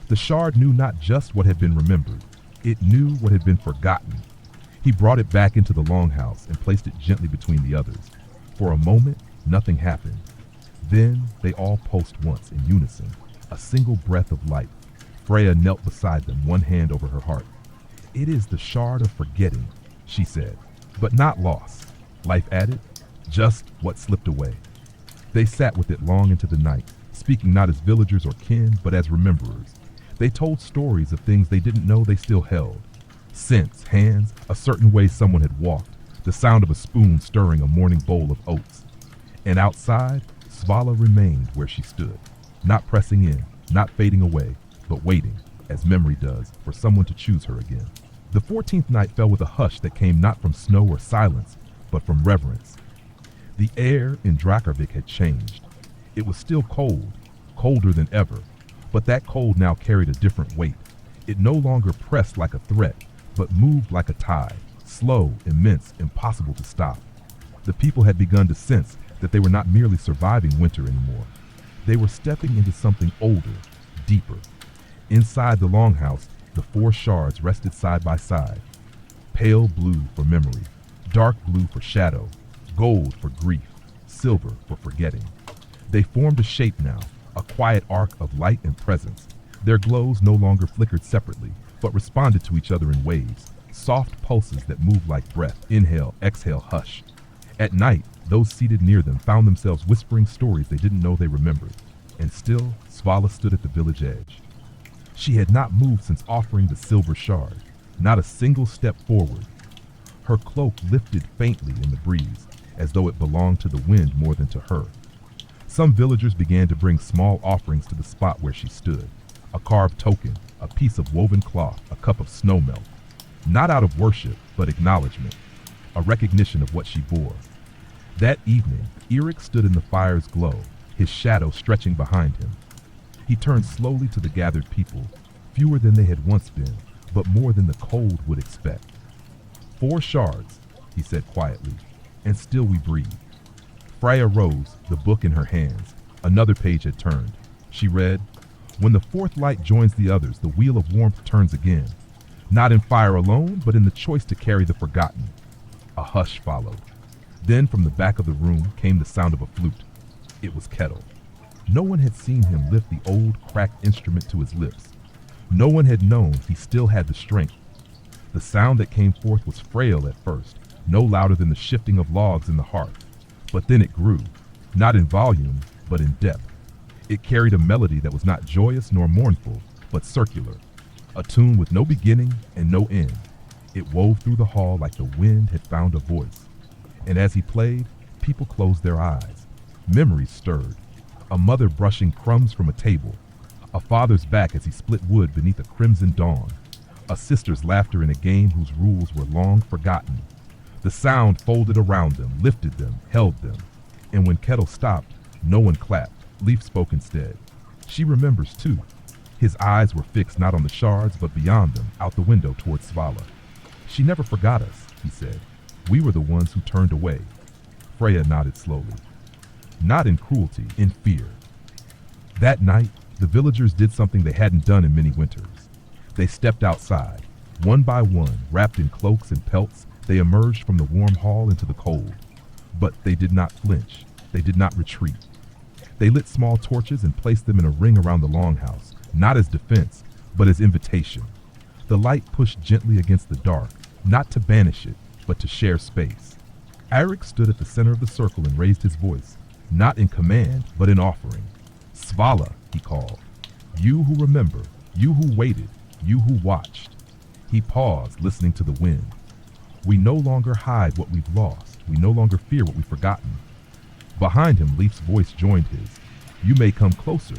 The shard knew not just what had been remembered. It knew what had been forgotten. He brought it back into the longhouse and placed it gently between the others. For a moment, nothing happened. Then they all pulsed once in unison, a single breath of light. Freya knelt beside them, one hand over her heart. It is the shard of forgetting, she said, but not loss. Life added, just what slipped away. They sat with it long into the night, speaking not as villagers or kin, but as rememberers. They told stories of things they didn't know they still held. Scents, hands, a certain way someone had walked, the sound of a spoon stirring a morning bowl of oats. And outside, Svala remained where she stood, not pressing in, not fading away, but waiting, as memory does, for someone to choose her again. The 14th night fell with a hush that came not from snow or silence, but from reverence. The air in Drakarvik had changed. It was still cold, colder than ever, but that cold now carried a different weight. It no longer pressed like a threat, but moved like a tide, slow, immense, impossible to stop. The people had begun to sense that they were not merely surviving winter anymore. They were stepping into something older, deeper. Inside the longhouse, the four shards rested side by side. Pale blue for memory, dark blue for shadow, gold for grief, silver for forgetting. They formed a shape now, a quiet arc of light and presence. Their glows no longer flickered separately, but responded to each other in waves, soft pulses that moved like breath, inhale, exhale, hush. At night, those seated near them found themselves whispering stories they didn't know they remembered. And still, Svala stood at the village edge. She had not moved since offering the silver shard, not a single step forward. Her cloak lifted faintly in the breeze, as though it belonged to the wind more than to her. Some villagers began to bring small offerings to the spot where she stood. A carved token, a piece of woven cloth, a cup of snowmelt. Not out of worship, but acknowledgement, a recognition of what she bore. That evening, Eric stood in the fire's glow, his shadow stretching behind him. He turned slowly to the gathered people, fewer than they had once been, but more than the cold would expect. 4 shards, he said quietly, and still we breathe. Freya rose, the book in her hands. Another page had turned. She read, "When the fourth light joins the others, the wheel of warmth turns again. Not in fire alone, but in the choice to carry the forgotten." A hush followed. Then from the back of the room came the sound of a flute. It was Kettle. No one had seen him lift the old, cracked instrument to his lips. No one had known he still had the strength. The sound that came forth was frail at first, no louder than the shifting of logs in the hearth. But then it grew, not in volume, but in depth. It carried a melody that was not joyous nor mournful, but circular, a tune with no beginning and no end. It wove through the hall like the wind had found a voice. And as he played, people closed their eyes. Memories stirred. A mother brushing crumbs from a table. A father's back as he split wood beneath a crimson dawn. A sister's laughter in a game whose rules were long forgotten. The sound folded around them, lifted them, held them. And when Kettle stopped, no one clapped. Leaf spoke instead. She remembers too. His eyes were fixed not on the shards, but beyond them, out the window toward Svala. She never forgot us, he said. We were the ones who turned away. Freya nodded slowly. Not in cruelty, in fear. That night, the villagers did something they hadn't done in many winters. They stepped outside. One by one, wrapped in cloaks and pelts, they emerged from the warm hall into the cold. But they did not flinch. They did not retreat. They lit small torches and placed them in a ring around the longhouse, not as defense, but as invitation. The light pushed gently against the dark, not to banish it, but to share space. Eirik stood at the center of the circle and raised his voice, not in command, but in offering. Svala, he called. You who remember, you who waited, you who watched. He paused, listening to the wind. We no longer hide what we've lost. We no longer fear what we've forgotten. Behind him, Leaf's voice joined his. You may come closer.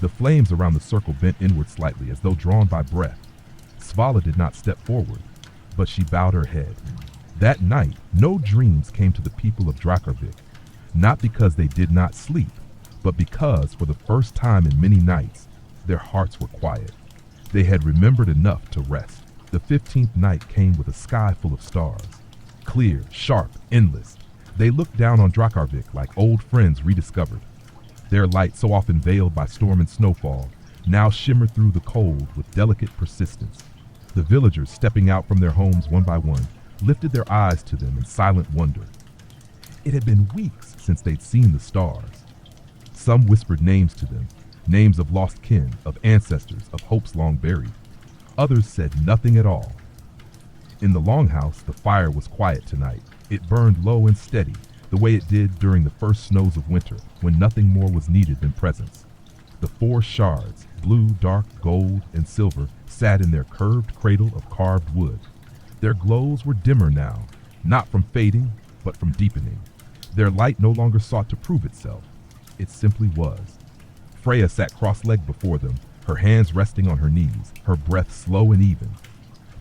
The flames around the circle bent inward slightly, as though drawn by breath. Svala did not step forward, but she bowed her head. That night, no dreams came to the people of Drakarvik, not because they did not sleep, but because, for the first time in many nights, their hearts were quiet. They had remembered enough to rest. The 15th night came with a sky full of stars. Clear, sharp, endless. They looked down on Drakarvik like old friends rediscovered. Their light, so often veiled by storm and snowfall, now shimmered through the cold with delicate persistence. The villagers, stepping out from their homes one by one, lifted their eyes to them in silent wonder. It had been weeks since they'd seen the stars. Some whispered names to them, names of lost kin, of ancestors, of hopes long buried. Others said nothing at all. In the longhouse, the fire was quiet tonight. It burned low and steady, the way it did during the first snows of winter, when nothing more was needed than presence. The 4 shards, blue, dark, gold, and silver, sat in their curved cradle of carved wood. Their glows were dimmer now, not from fading, but from deepening. Their light no longer sought to prove itself. It simply was. Freya sat cross-legged before them, her hands resting on her knees, her breath slow and even.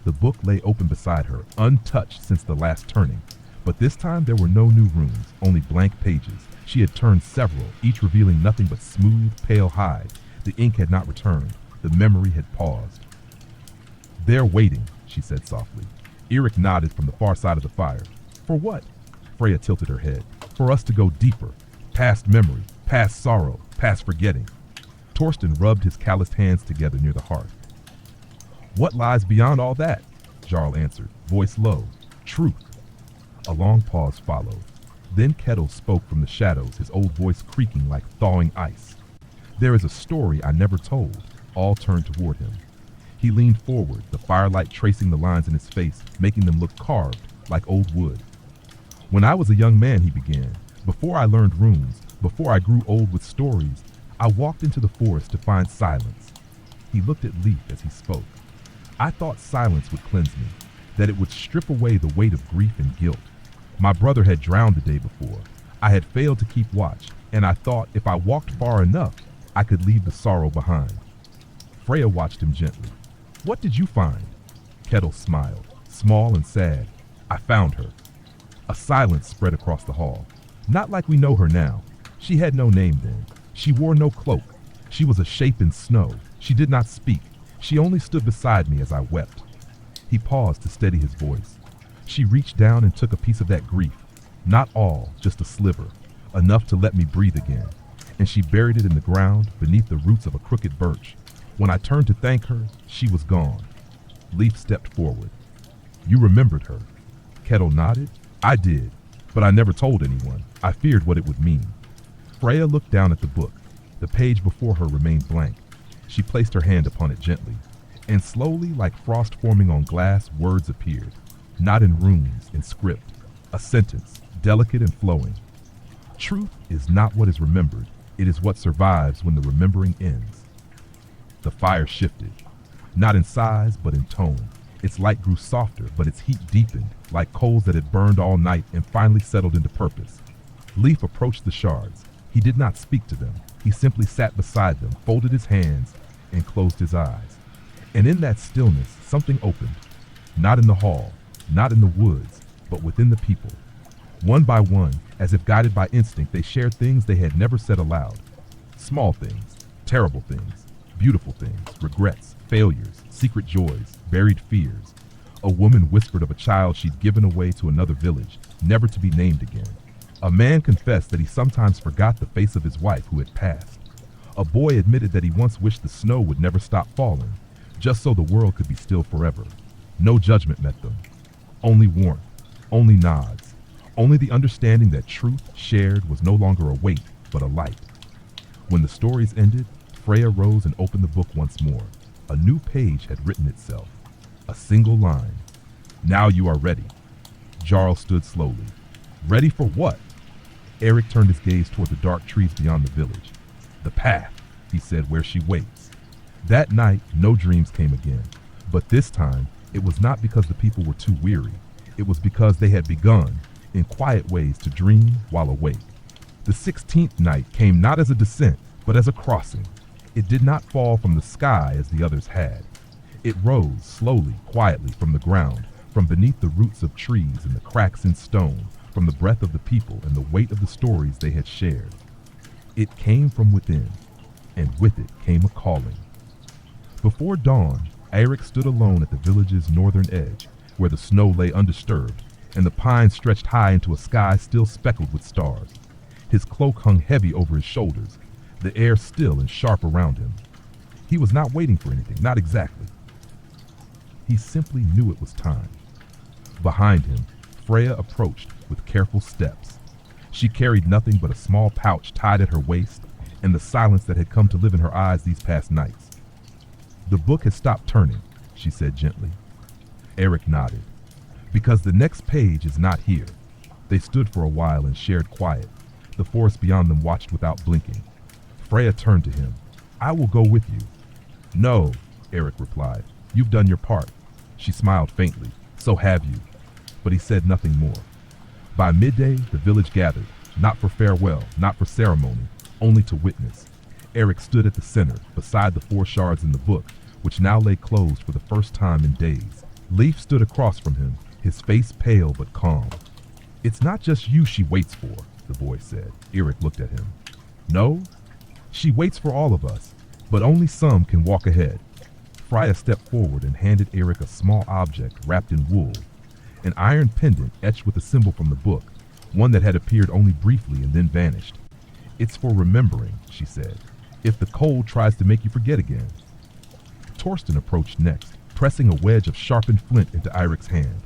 The book lay open beside her, untouched since the last turning. But this time there were no new runes, only blank pages. She had turned several, each revealing nothing but smooth, pale hide. The ink had not returned. The memory had paused. They're waiting, she said softly. Eirik nodded from the far side of the fire. For what? Freya tilted her head. For us to go deeper, past memory, past sorrow, past forgetting. Torsten rubbed his calloused hands together near the hearth. What lies beyond all that? Jarl answered, voice low. Truth. A long pause followed. Then Kettle spoke from the shadows, his old voice creaking like thawing ice. There is a story I never told. All turned toward him. He leaned forward, the firelight tracing the lines in his face, making them look carved, like old wood. When I was a young man, he began, before I learned runes, before I grew old with stories, I walked into the forest to find silence. He looked at Leaf as he spoke. I thought silence would cleanse me, that it would strip away the weight of grief and guilt. My brother had drowned the day before. I had failed to keep watch, and I thought if I walked far enough, I could leave the sorrow behind. Freya watched him gently. What did you find? Kettle smiled, small and sad. I found her. A silence spread across the hall. Not like we know her now. She had no name then. She wore no cloak. She was a shape in snow. She did not speak. She only stood beside me as I wept. He paused to steady his voice. She reached down and took a piece of that grief. Not all, just a sliver, enough to let me breathe again. And she buried it in the ground beneath the roots of a crooked birch. When I turned to thank her, she was gone. Leaf stepped forward. You remembered her. Kettle nodded. I did, but I never told anyone. I feared what it would mean. Freya looked down at the book. The page before her remained blank. She placed her hand upon it gently, and slowly, like frost forming on glass, words appeared. Not in runes, in script. A sentence, delicate and flowing. Truth is not what is remembered. It is what survives when the remembering ends. The fire shifted, not in size, but in tone. Its light grew softer, but its heat deepened, like coals that had burned all night and finally settled into purpose. Leaf approached the shards. He did not speak to them. He simply sat beside them, folded his hands, and closed his eyes. And in that stillness, something opened. Not in the hall, not in the woods, but within the people. One by one, as if guided by instinct, they shared things they had never said aloud. Small things, terrible things, beautiful things, regrets, failures, secret joys, buried fears. A woman whispered of a child she'd given away to another village, never to be named again. A man confessed that he sometimes forgot the face of his wife who had passed. A boy admitted that he once wished the snow would never stop falling, just so the world could be still forever. No judgment met them. Only warmth, only nods, only the understanding that truth shared was no longer a weight, but a light. When the stories ended, Freya rose and opened the book once more. A new page had written itself. A single line. Now you are ready. Jarl stood slowly. Ready for what? Eric turned his gaze toward the dark trees beyond the village. The path, he said, where she waits. That night, no dreams came again. But this time, it was not because the people were too weary. It was because they had begun, in quiet ways, to dream while awake. The 16th night came not as a descent, but as a crossing. It did not fall from the sky as the others had. It rose slowly, quietly from the ground, from beneath the roots of trees and the cracks in stone, from the breath of the people and the weight of the stories they had shared. It came from within, and with it came a calling. Before dawn, Eirik stood alone at the village's northern edge, where the snow lay undisturbed, and the pines stretched high into a sky still speckled with stars. His cloak hung heavy over his shoulders, the air still and sharp around him. He was not waiting for anything, not exactly. He simply knew it was time. Behind him, Freya approached with careful steps. She carried nothing but a small pouch tied at her waist and the silence that had come to live in her eyes these past nights. The book has stopped turning, she said gently. Eric nodded. Because the next page is not here. They stood for a while in shared quiet. The forest beyond them watched without blinking. Freya turned to him. I will go with you. No, Eric replied. You've done your part. She smiled faintly. So have you. But he said nothing more. By midday, the village gathered, not for farewell, not for ceremony, only to witness. Eric stood at the center, beside the 4 shards in the book, which now lay closed for the first time in days. Leif stood across from him, his face pale but calm. It's not just you she waits for, the boy said. Eric looked at him. No, she waits for all of us, but only some can walk ahead. Freya stepped forward and handed Eric a small object wrapped in wool, an iron pendant etched with a symbol from the book, one that had appeared only briefly and then vanished. It's for remembering, she said, if the cold tries to make you forget again. Torsten approached next, pressing a wedge of sharpened flint into Eirik's hand.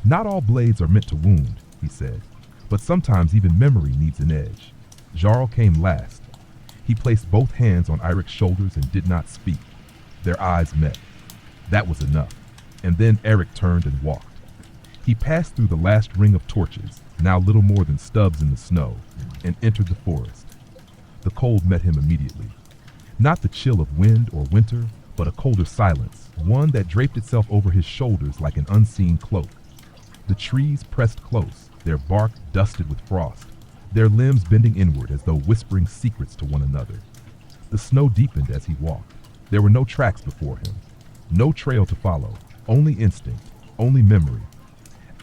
Not all blades are meant to wound, he said, but sometimes even memory needs an edge. Jarl came last. He placed both hands on Eirik's shoulders and did not speak. Their eyes met. That was enough. And then Eric turned and walked. He passed through the last ring of torches, now little more than stubs in the snow, and entered the forest. The cold met him immediately. Not the chill of wind or winter, but a colder silence, one that draped itself over his shoulders like an unseen cloak. The trees pressed close, their bark dusted with frost, their limbs bending inward as though whispering secrets to one another. The snow deepened as he walked. There were no tracks before him, no trail to follow, only instinct, only memory.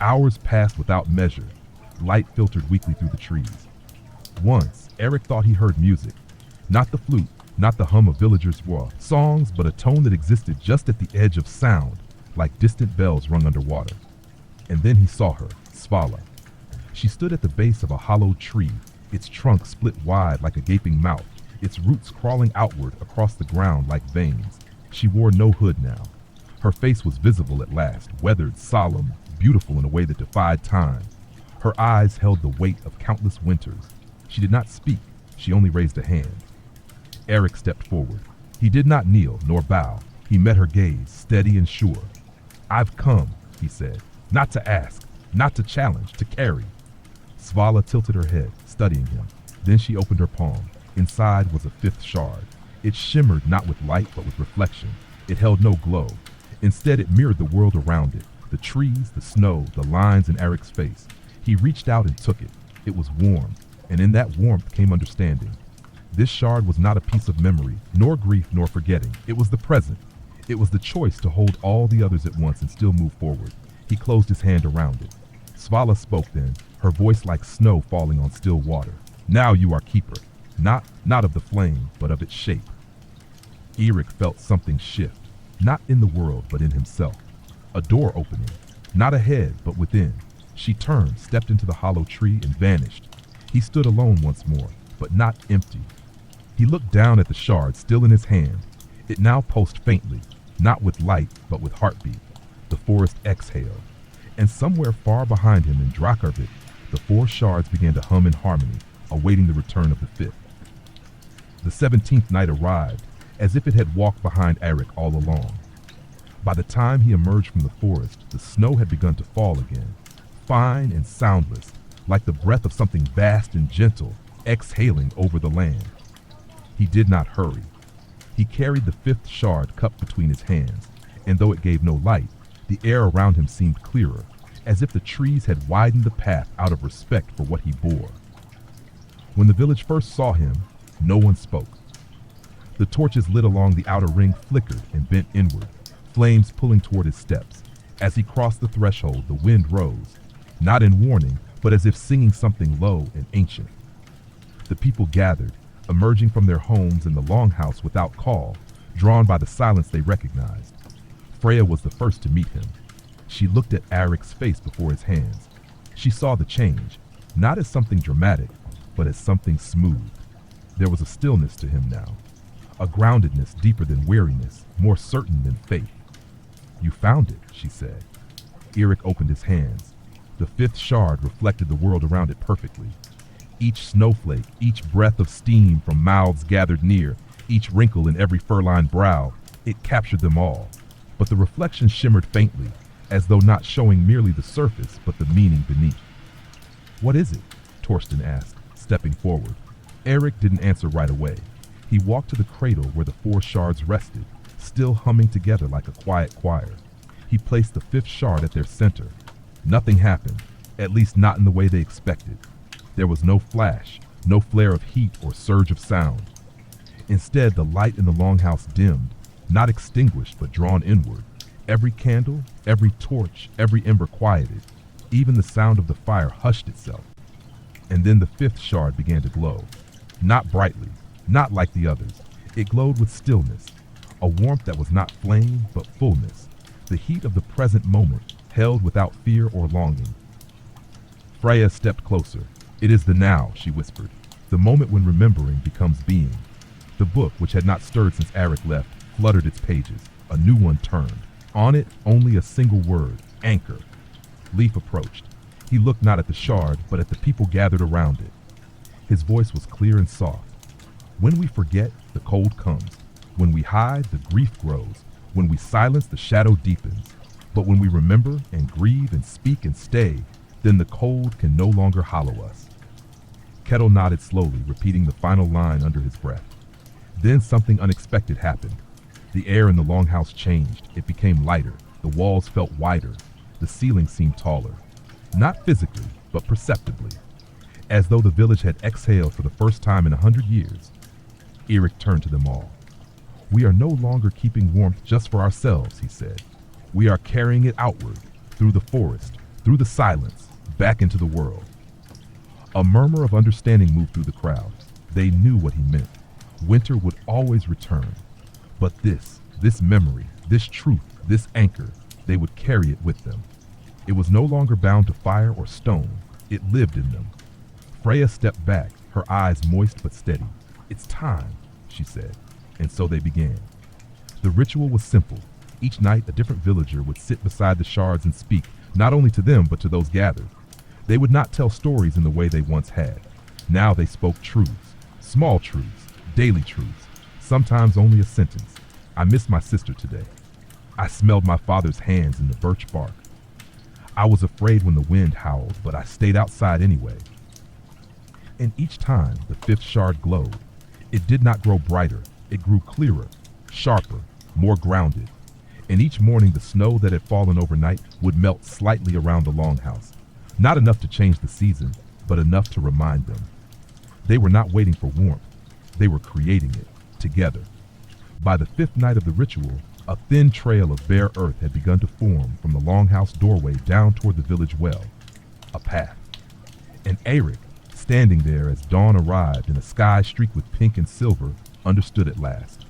Hours passed without measure. Light filtered weakly through the trees. Once, Eric thought he heard music. Not the flute, not the hum of villagers' songs, but a tone that existed just at the edge of sound, like distant bells rung underwater. And then he saw her, Svala. She stood at the base of a hollowed tree, its trunk split wide like a gaping mouth, its roots crawling outward across the ground like veins. She wore no hood now. Her face was visible at last, weathered, solemn, beautiful in a way that defied time. Her eyes held the weight of countless winters. She did not speak, she only raised a hand. Eric stepped forward. He did not kneel nor bow. He met her gaze, steady and sure. I've come, he said, not to ask, not to challenge, to carry. Svala tilted her head, studying him. Then she opened her palm. Inside was a 5th shard. It shimmered not with light but with reflection. It held no glow. Instead, it mirrored the world around it. The trees, the snow, the lines in Eric's face. He reached out and took it. It was warm, and in that warmth came understanding. This shard was not a piece of memory, nor grief, nor forgetting. It was the present. It was the choice to hold all the others at once and still move forward. He closed his hand around it. Svala spoke then, her voice like snow falling on still water. Now you are keeper, not of the flame, but of its shape. Eirik felt something shift, not in the world, but in himself. A door opening, not ahead, but within. She turned, stepped into the hollow tree, and vanished. He stood alone once more, but not empty. He looked down at the shard still in his hand. It now pulsed faintly, not with light, but with heartbeat. The forest exhaled, and somewhere far behind him in Drakarvik, the 4 shards began to hum in harmony, awaiting the return of the 5th. The 17th night arrived, as if it had walked behind Eirik all along. By the time he emerged from the forest, the snow had begun to fall again, fine and soundless, like the breath of something vast and gentle, exhaling over the land. He did not hurry. He carried the 5th shard cupped between his hands, and though it gave no light, the air around him seemed clearer, as if the trees had widened the path out of respect for what he bore. When the village first saw him, no one spoke. The torches lit along the outer ring flickered and bent inward, flames pulling toward his steps. As he crossed the threshold, the wind rose, not in warning, but as if singing something low and ancient. The people gathered, emerging from their homes in the longhouse without call, drawn by the silence they recognized. Freya was the first to meet him. She looked at Eirik's face before his hands. She saw the change, not as something dramatic, but as something smooth. There was a stillness to him now, a groundedness deeper than weariness, more certain than faith. You found it, she said. Eirik opened his hands. The 5th shard reflected the world around it perfectly. Each snowflake, each breath of steam from mouths gathered near, each wrinkle in every fur-lined brow, it captured them all. But the reflection shimmered faintly, as though not showing merely the surface, but the meaning beneath. What is it? Torsten asked, stepping forward. Eirik didn't answer right away. He walked to the cradle where the 4 shards rested, still humming together like a quiet choir. He placed the 5th shard at their center. Nothing happened, at least not in the way they expected. There was no flash, no flare of heat or surge of sound. Instead, the light in the longhouse dimmed, not extinguished but drawn inward. Every candle, every torch, every ember quieted. Even the sound of the fire hushed itself. And then the 5th shard began to glow. Not brightly, not like the others. It glowed with stillness, a warmth that was not flame but fullness, the heat of the present moment, held without fear or longing. Freya stepped closer. It is the now, she whispered, the moment when remembering becomes being. The book, which had not stirred since Eirik left, fluttered its pages. A new one turned. On it, only a single word, anchor. Leif approached. He looked not at the shard, but at the people gathered around it. His voice was clear and soft. When we forget, the cold comes. When we hide, the grief grows. When we silence, the shadow deepens. But when we remember and grieve and speak and stay, then the cold can no longer hollow us. Kettle nodded slowly, repeating the final line under his breath. Then something unexpected happened. The air in the longhouse changed. It became lighter. The walls felt wider. The ceiling seemed taller. Not physically, but perceptibly. As though the village had exhaled for the first time in 100 years. Eirik turned to them all. We are no longer keeping warmth just for ourselves, he said. We are carrying it outward, through the forest, through the silence, back into the world. A murmur of understanding moved through the crowd. They knew what he meant. Winter would always return. But this memory, this truth, this anchor, they would carry it with them. It was no longer bound to fire or stone. It lived in them. Freya stepped back, her eyes moist but steady. It's time, she said, and so they began. The ritual was simple. Each night, a different villager would sit beside the shards and speak, not only to them, but to those gathered. They would not tell stories in the way they once had. Now they spoke truths, small truths, daily truths, sometimes only a sentence. I miss my sister today. I smelled my father's hands in the birch bark. I was afraid when the wind howled, but I stayed outside anyway. And each time the 5th shard glowed. It did not grow brighter. It grew clearer, sharper, more grounded. And each morning the snow that had fallen overnight would melt slightly around the longhouse. Not enough to change the season, but enough to remind them. They were not waiting for warmth. They were creating it, together. By the fifth night of the ritual, a thin trail of bare earth had begun to form from the longhouse doorway down toward the village well. A path. And Eric, standing there as dawn arrived in a sky streaked with pink and silver, understood at last.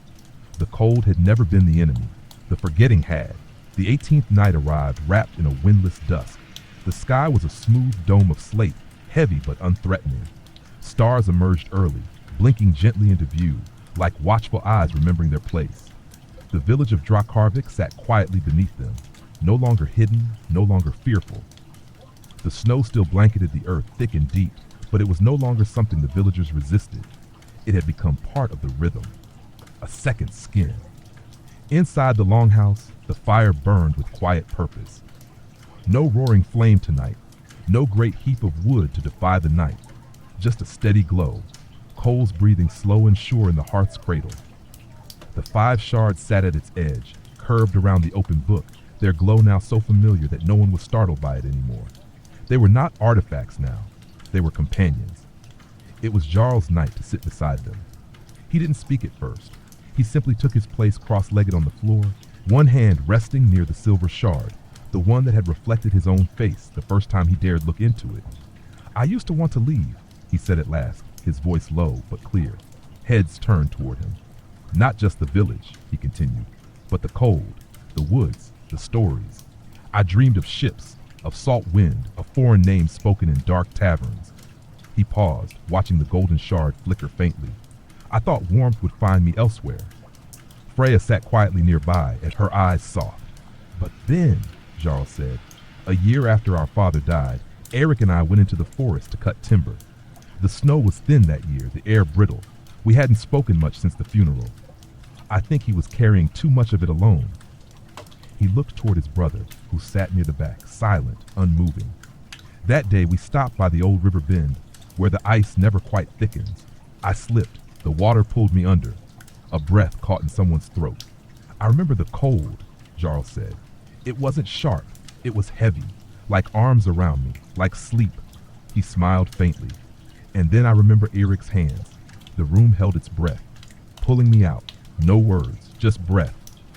The cold had never been the enemy. The forgetting had. The 18th night arrived wrapped in a windless dusk. The sky was a smooth dome of slate, heavy but unthreatening. Stars emerged early, blinking gently into view, like watchful eyes remembering their place. The village of Drakarvik sat quietly beneath them, no longer hidden, no longer fearful. The snow still blanketed the earth thick and deep, but it was no longer something the villagers resisted. It had become part of the rhythm, a second skin. Inside the longhouse, the fire burned with quiet purpose. No roaring flame tonight, no great heap of wood to defy the night, just a steady glow, coals breathing slow and sure in the hearth's cradle. The 5 shards sat at its edge, curved around the open book, their glow now so familiar that no one was startled by it anymore. They were not artifacts now, they were companions. It was Jarl's night to sit beside them. He didn't speak at first. He simply took his place cross-legged on the floor, one hand resting near the silver shard, the one that had reflected his own face the first time he dared look into it. "I used to want to leave," he said at last, his voice low but clear. Heads turned toward him. "Not just the village," he continued, "but the cold, the woods, the stories. I dreamed of ships, of salt wind, of foreign names spoken in dark taverns." He paused, watching the golden shard flicker faintly. "I thought warmth would find me elsewhere." Freya sat quietly nearby, and her eyes soft. "But then," Jarl said, "a year after our father died, Eric and I went into the forest to cut timber. The snow was thin that year, the air brittle. We hadn't spoken much since the funeral. I think he was carrying too much of it alone." He looked toward his brother, who sat near the back, silent, unmoving. "That day we stopped by the old river bend, where the ice never quite thickens. I slipped. The water pulled me under. A breath caught in someone's throat. I remember the cold," Jarl said. "It wasn't sharp. It was heavy, like arms around me, like sleep." He smiled faintly. "And then I remember Eric's hands. The room held its breath, pulling me out. No words, just breath,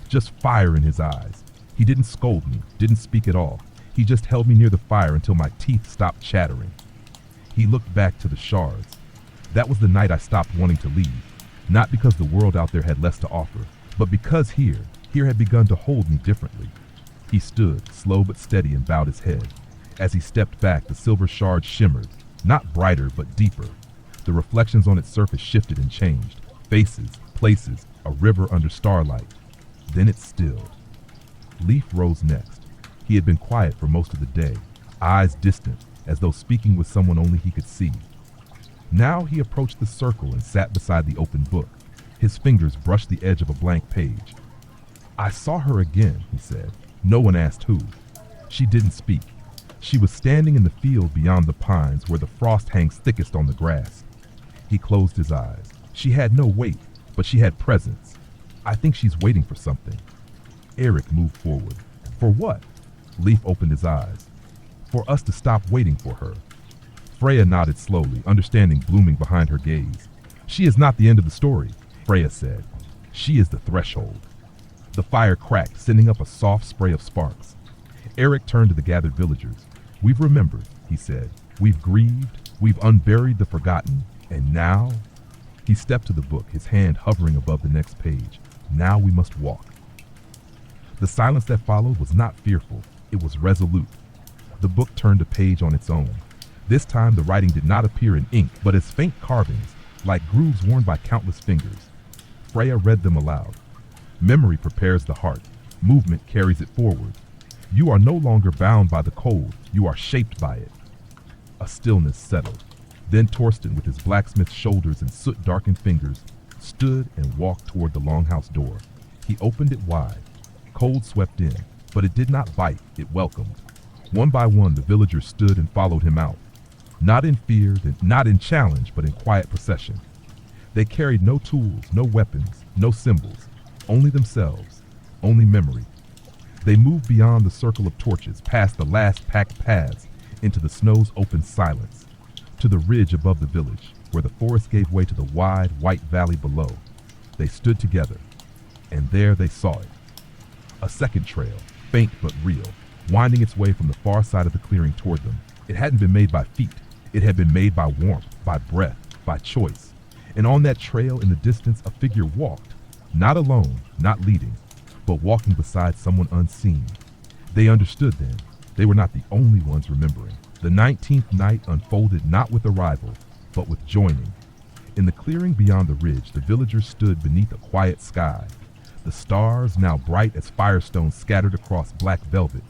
just fire in his eyes. He didn't scold me, didn't speak at all. He just held me near the fire until my teeth stopped chattering." He looked back to the shards. "That was the night I stopped wanting to leave. Not because the world out there had less to offer, but because here had begun to hold me differently." He stood, slow but steady, and bowed his head. As he stepped back, the silver shard shimmered, not brighter but deeper. The reflections on its surface shifted and changed. Faces, places, a river under starlight. Then it stilled. Leaf rose next. He had been quiet for most of the day, eyes distant, as though speaking with someone only he could see. Now he approached the circle and sat beside the open book. His fingers brushed the edge of a blank page. "I saw her again," he said. No one asked who. She didn't speak. She was standing in the field beyond the pines where the frost hangs thickest on the grass. He closed his eyes. She had no weight, but she had presence. "I think she's waiting for something." Eric moved forward. "For what?" Leaf opened his eyes. "For us to stop waiting for her." Freya nodded slowly, understanding blooming behind her gaze. "She is not the end of the story," Freya said. "She is the threshold." The fire cracked, sending up a soft spray of sparks. Eric turned to the gathered villagers. "We've remembered," he said. "We've grieved, we've unburied the forgotten, and now..." He stepped to the book, his hand hovering above the next page. "Now we must walk." The silence that followed was not fearful, it was resolute. The book turned a page on its own. This time the writing did not appear in ink, but as faint carvings, like grooves worn by countless fingers. Freya read them aloud. "Memory prepares the heart. Movement carries it forward. You are no longer bound by the cold. You are shaped by it." A stillness settled. Then Torsten, with his blacksmith's shoulders and soot-darkened fingers, stood and walked toward the longhouse door. He opened it wide. Cold swept in, but it did not bite, it welcomed. One by one, the villagers stood and followed him out. Not in fear, not in challenge, but in quiet procession. They carried no tools, no weapons, no symbols, only themselves, only memory. They moved beyond the circle of torches, past the last packed paths, into the snow's open silence, to the ridge above the village, where the forest gave way to the wide, white valley below. They stood together, and there they saw it. A second trail, faint but real, winding its way from the far side of the clearing toward them. It hadn't been made by feet. It had been made by warmth, by breath, by choice. And on that trail in the distance, a figure walked, not alone, not leading, but walking beside someone unseen. They understood then. They were not the only ones remembering. The 19th night unfolded not with arrival, but with joining. In the clearing beyond the ridge, the villagers stood beneath a quiet sky. The stars, now bright as firestones scattered across black velvet.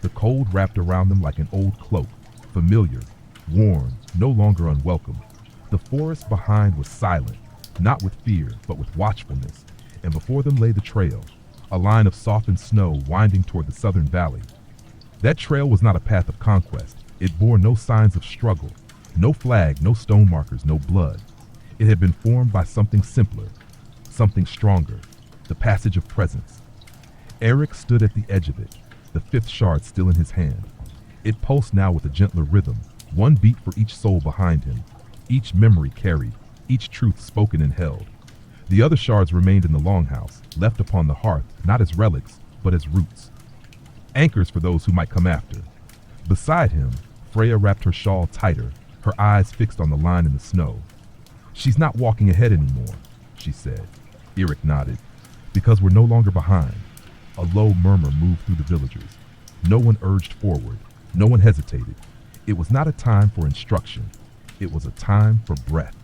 The cold wrapped around them like an old cloak, familiar, worn, no longer unwelcome. The forest behind was silent, not with fear, but with watchfulness, and before them lay the trail, a line of softened snow winding toward the southern valley. That trail was not a path of conquest. It bore no signs of struggle, no flag, no stone markers, no blood. It had been formed by something simpler, something stronger, the passage of presence. Eric stood at the edge of it, the fifth shard still in his hand. It pulsed now with a gentler rhythm, one beat for each soul behind him, each memory carried, each truth spoken and held. The other shards remained in the longhouse, left upon the hearth, not as relics, but as roots. Anchors for those who might come after. Beside him, Freya wrapped her shawl tighter, her eyes fixed on the line in the snow. "She's not walking ahead anymore," she said. Eric nodded. "Because we're no longer behind." A low murmur moved through the villagers. No one urged forward. No one hesitated. It was not a time for instruction. It was a time for breath.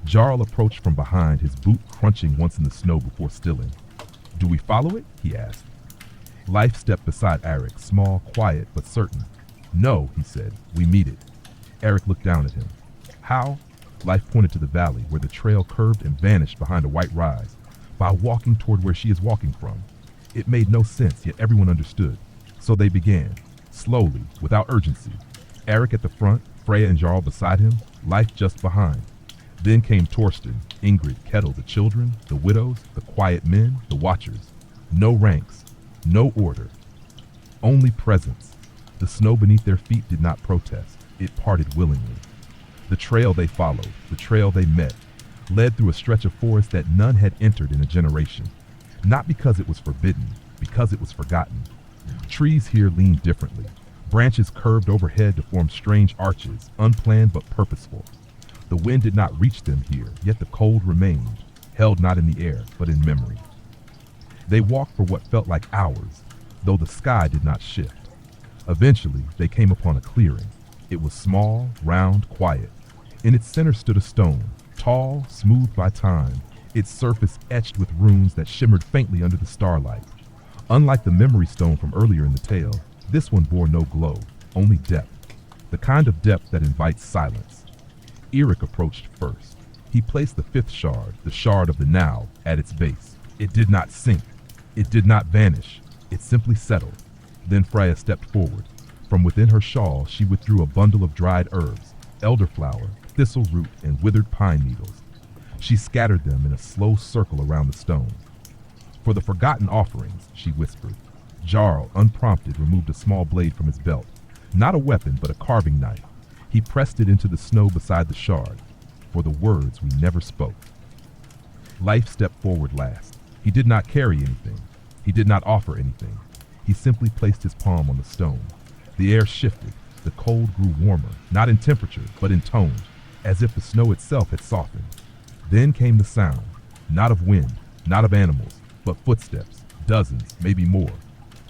Jarl approached from behind, his boot crunching once in the snow before stilling. "Do we follow it?" he asked. Life stepped beside Eric, small, quiet, but certain. "No," he said, "we meet it." Eric looked down at him. "How?" Life pointed to the valley, where the trail curved and vanished behind a white rise. "By walking toward where she is walking from." It made no sense, yet everyone understood. So they began, slowly, without urgency. Eric at the front, Freya and Jarl beside him, Life just behind. Then came Torsten, Ingrid, Kettle, the children, the widows, the quiet men, the watchers. No ranks, no order, only presence. The snow beneath their feet did not protest. It parted willingly. The trail they followed, the trail they met, led through a stretch of forest that none had entered in a generation. Not because it was forbidden, because it was forgotten. Trees here leaned differently. Branches curved overhead to form strange arches, unplanned but purposeful. The wind did not reach them here, yet the cold remained, held not in the air, but in memory. They walked for what felt like hours, though the sky did not shift. Eventually, they came upon a clearing. It was small, round, quiet. In its center stood a stone, tall, smoothed by time, its surface etched with runes that shimmered faintly under the starlight. Unlike the memory stone from earlier in the tale, this one bore no glow, only depth, the kind of depth that invites silence. Eric approached first. He placed the fifth shard, the shard of the now, at its base. It did not sink. It did not vanish. It simply settled. Then Freya stepped forward. From within her shawl, she withdrew a bundle of dried herbs, elderflower, thistle root, and withered pine needles. She scattered them in a slow circle around the stone. "For the forgotten offerings," she whispered. Jarl, unprompted, removed a small blade from his belt. Not a weapon, but a carving knife. He pressed it into the snow beside the shard. "For the words we never spoke." Life stepped forward last. He did not carry anything. He did not offer anything. He simply placed his palm on the stone. The air shifted. The cold grew warmer, not in temperature, but in tone, as if the snow itself had softened. Then came the sound, not of wind, not of animals, but footsteps, dozens, maybe more.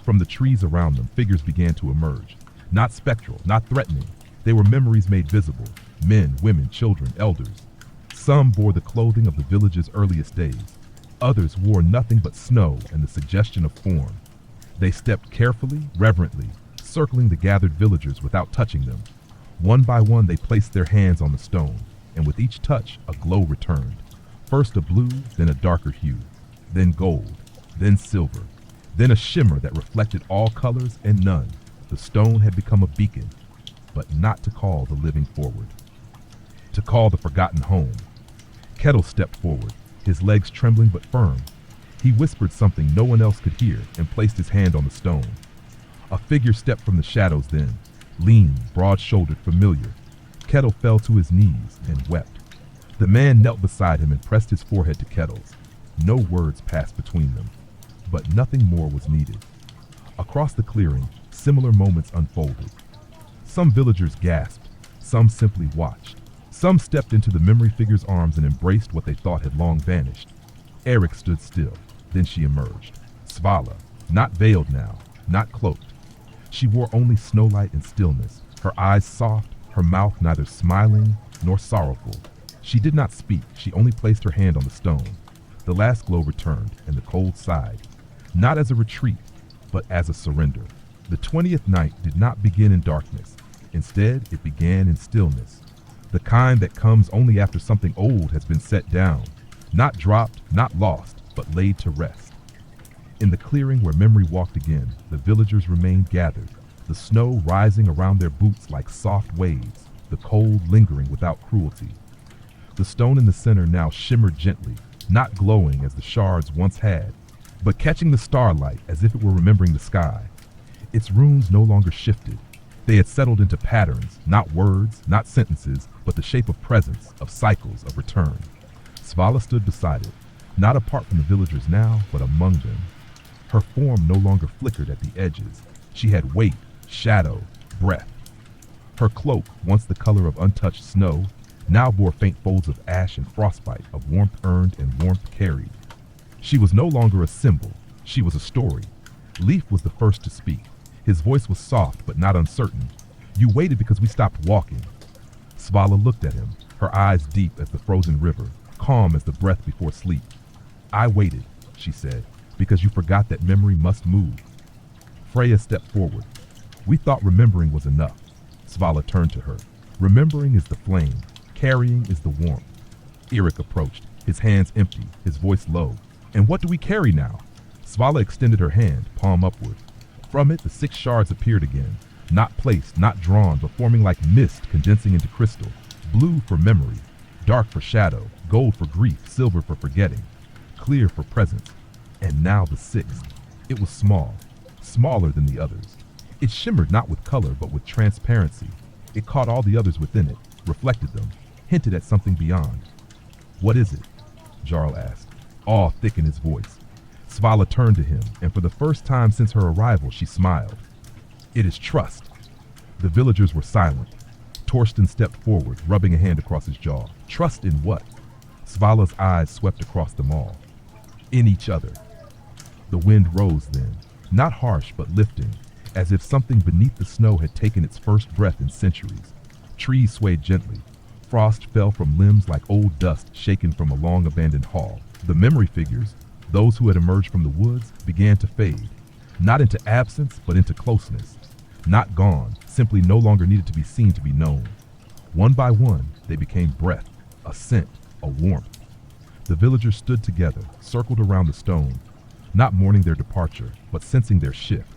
From the trees around them, figures began to emerge. Not spectral, not threatening. They were memories made visible. Men, women, children, elders. Some bore the clothing of the village's earliest days. Others wore nothing but snow and the suggestion of form. They stepped carefully, reverently, circling the gathered villagers without touching them. One by one they placed their hands on the stone, and with each touch a glow returned. First a blue, then a darker hue, then gold, then silver, then a shimmer that reflected all colors and none. The stone had become a beacon, but not to call the living forward. To call the forgotten home. Kettle stepped forward, his legs trembling but firm. He whispered something no one else could hear and placed his hand on the stone. A figure stepped from the shadows then, lean, broad-shouldered, familiar. Kettle fell to his knees and wept. The man knelt beside him and pressed his forehead to Kettle's. No words passed between them, but nothing more was needed. Across the clearing, similar moments unfolded. Some villagers gasped, some simply watched. Some stepped into the memory figure's arms and embraced what they thought had long vanished. Eric stood still, then she emerged. Svala, not veiled now, not cloaked. She wore only snowlight and stillness, her eyes soft, her mouth neither smiling nor sorrowful. She did not speak, she only placed her hand on the stone. The last glow returned, and the cold sighed. Not as a retreat, but as a surrender. The 20th night did not begin in darkness. Instead, it began in stillness. The kind that comes only after something old has been set down. Not dropped, not lost, but laid to rest. In the clearing where memory walked again, the villagers remained gathered, the snow rising around their boots like soft waves, the cold lingering without cruelty. The stone in the center now shimmered gently, not glowing as the shards once had, but catching the starlight as if it were remembering the sky. Its runes no longer shifted. They had settled into patterns, not words, not sentences, but the shape of presence, of cycles, of return. Svala stood beside it, not apart from the villagers now, but among them. Her form no longer flickered at the edges. She had weight, shadow, breath. Her cloak, once the color of untouched snow, now bore faint folds of ash and frostbite, of warmth earned and warmth carried. She was no longer a symbol, she was a story. Leaf was the first to speak. His voice was soft but not uncertain. You waited because we stopped walking. Svala looked at him, her eyes deep as the frozen river, calm as the breath before sleep. I waited, she said, because you forgot that memory must move. Freya stepped forward. We thought remembering was enough. Svala turned to her. Remembering is the flame. Carrying is the warmth. Eric approached, his hands empty, his voice low. And what do we carry now? Svala extended her hand, palm upward. From it, the 6 shards appeared again, not placed, not drawn, but forming like mist condensing into crystal. Blue for memory, dark for shadow, gold for grief, silver for forgetting, clear for presence. And now the 6th. It was small, smaller than the others. It shimmered not with color, but with transparency. It caught all the others within it, reflected them, hinted at something beyond. What is it? Jarl asked, awe thick in his voice. Svala turned to him, and for the first time since her arrival, she smiled. It is trust. The villagers were silent. Torsten stepped forward, rubbing a hand across his jaw. Trust in what? Svala's eyes swept across them all. In each other. The wind rose then, not harsh but lifting, as if something beneath the snow had taken its first breath in centuries. Trees swayed gently. Frost fell from limbs like old dust shaken from a long-abandoned hall. The memory figures, those who had emerged from the woods, began to fade, not into absence, but into closeness. Not gone, simply no longer needed to be seen to be known. One by one, they became breath, a scent, a warmth. The villagers stood together, circled around the stone, not mourning their departure, but sensing their shift.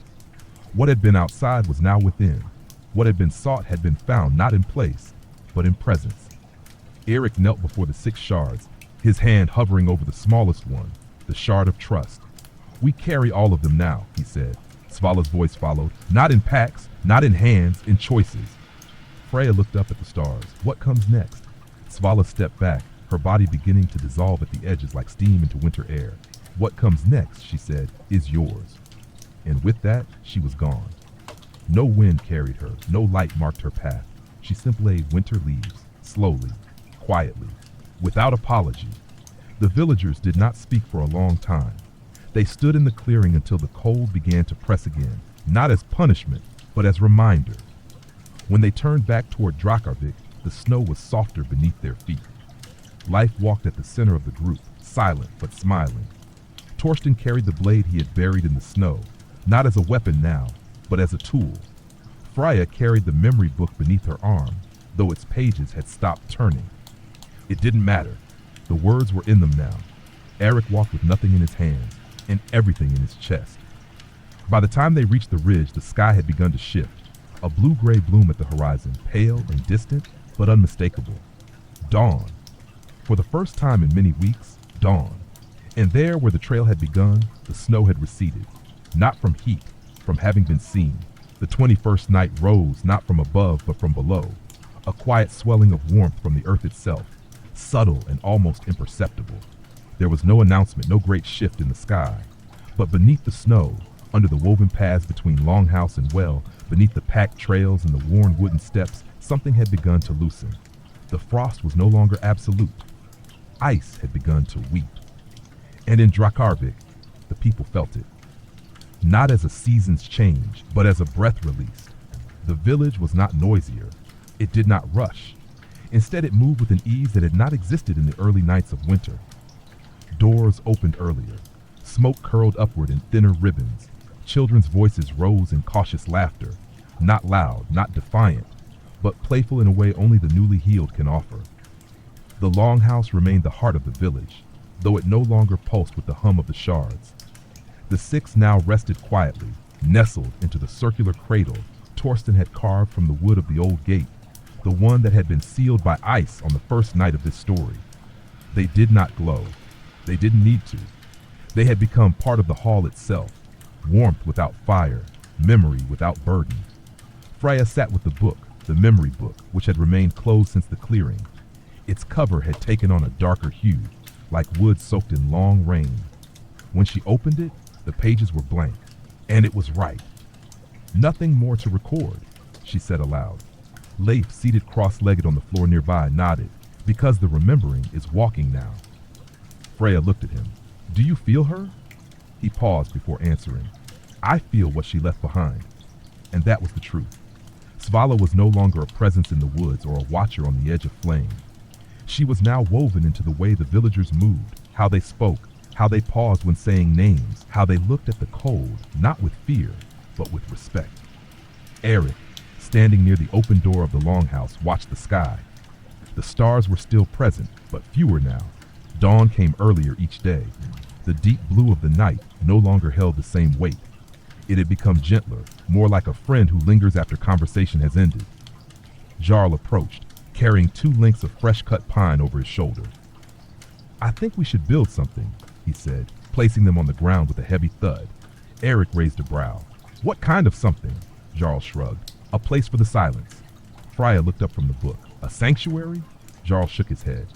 What had been outside was now within. What had been sought had been found, not in place, but in presence. Eric knelt before the 6 shards, his hand hovering over the smallest one, the shard of trust. We carry all of them now, he said. Svala's voice followed, not in packs, not in hands, in choices. Freya looked up at the stars. What comes next? Svala stepped back, her body beginning to dissolve at the edges like steam into winter air. What comes next, she said, is yours. And with that, she was gone. No wind carried her, no light marked her path. She simply laid winter leaves, slowly, quietly, without apology. The villagers did not speak for a long time. They stood in the clearing until the cold began to press again, not as punishment, but as reminder. When they turned back toward Drakarvik, the snow was softer beneath their feet. Life walked at the center of the group, silent but smiling. Torsten carried the blade he had buried in the snow, not as a weapon now, but as a tool. Freya carried the memory book beneath her arm, though its pages had stopped turning. It didn't matter. The words were in them now. Eric walked with nothing in his hands, and everything in his chest. By the time they reached the ridge, the sky had begun to shift. A blue-gray bloom at the horizon, pale and distant, but unmistakable. Dawn. For the first time in many weeks, dawn. And there, where the trail had begun, the snow had receded. Not from heat, from having been seen. The 21st night rose not from above, but from below. A quiet swelling of warmth from the earth itself. subtle and almost imperceptible. There was no announcement, no great shift in the sky. But beneath the snow, under the woven paths between longhouse and well, beneath the packed trails and the worn wooden steps, something had begun to loosen. The frost was no longer absolute. Ice had begun to weep. And in Drakarvik, the people felt it. Not as a season's change, but as a breath released. The village was not noisier. It did not rush. Instead, it moved with an ease that had not existed in the early nights of winter. Doors opened earlier. Smoke curled upward in thinner ribbons. Children's voices rose in cautious laughter, not loud, not defiant, but playful in a way only the newly healed can offer. The longhouse remained the heart of the village, though it no longer pulsed with the hum of the shards. The six now rested quietly, nestled into the circular cradle Torsten had carved from the wood of the old gate, the one that had been sealed by ice on the first night of this story. They did not glow. They didn't need to. They had become part of the hall itself, warmth without fire, memory without burden. Freya sat with the book, the memory book, which had remained closed since the clearing. Its cover had taken on a darker hue, like wood soaked in long rain. When she opened it, the pages were blank, and it was right. Nothing more to record, she said aloud. Leif, seated cross-legged on the floor nearby, nodded, because the remembering is walking now. Freya looked at him. Do you feel her? He paused before answering. I feel what she left behind. And that was the truth. Svala was no longer a presence in the woods or a watcher on the edge of flame. She was now woven into the way the villagers moved, how they spoke, how they paused when saying names, how they looked at the cold, not with fear, but with respect. Eric, standing near the open door of the longhouse, watched the sky. The stars were still present, but fewer now. Dawn came earlier each day. The deep blue of the night no longer held the same weight. It had become gentler, more like a friend who lingers after conversation has ended. Jarl approached, carrying 2 lengths of fresh-cut pine over his shoulder. I think we should build something, he said, placing them on the ground with a heavy thud. Eric raised a brow. What kind of something? Jarl shrugged. A place for the silence. Freya looked up from the book. A sanctuary? Jarl shook his head.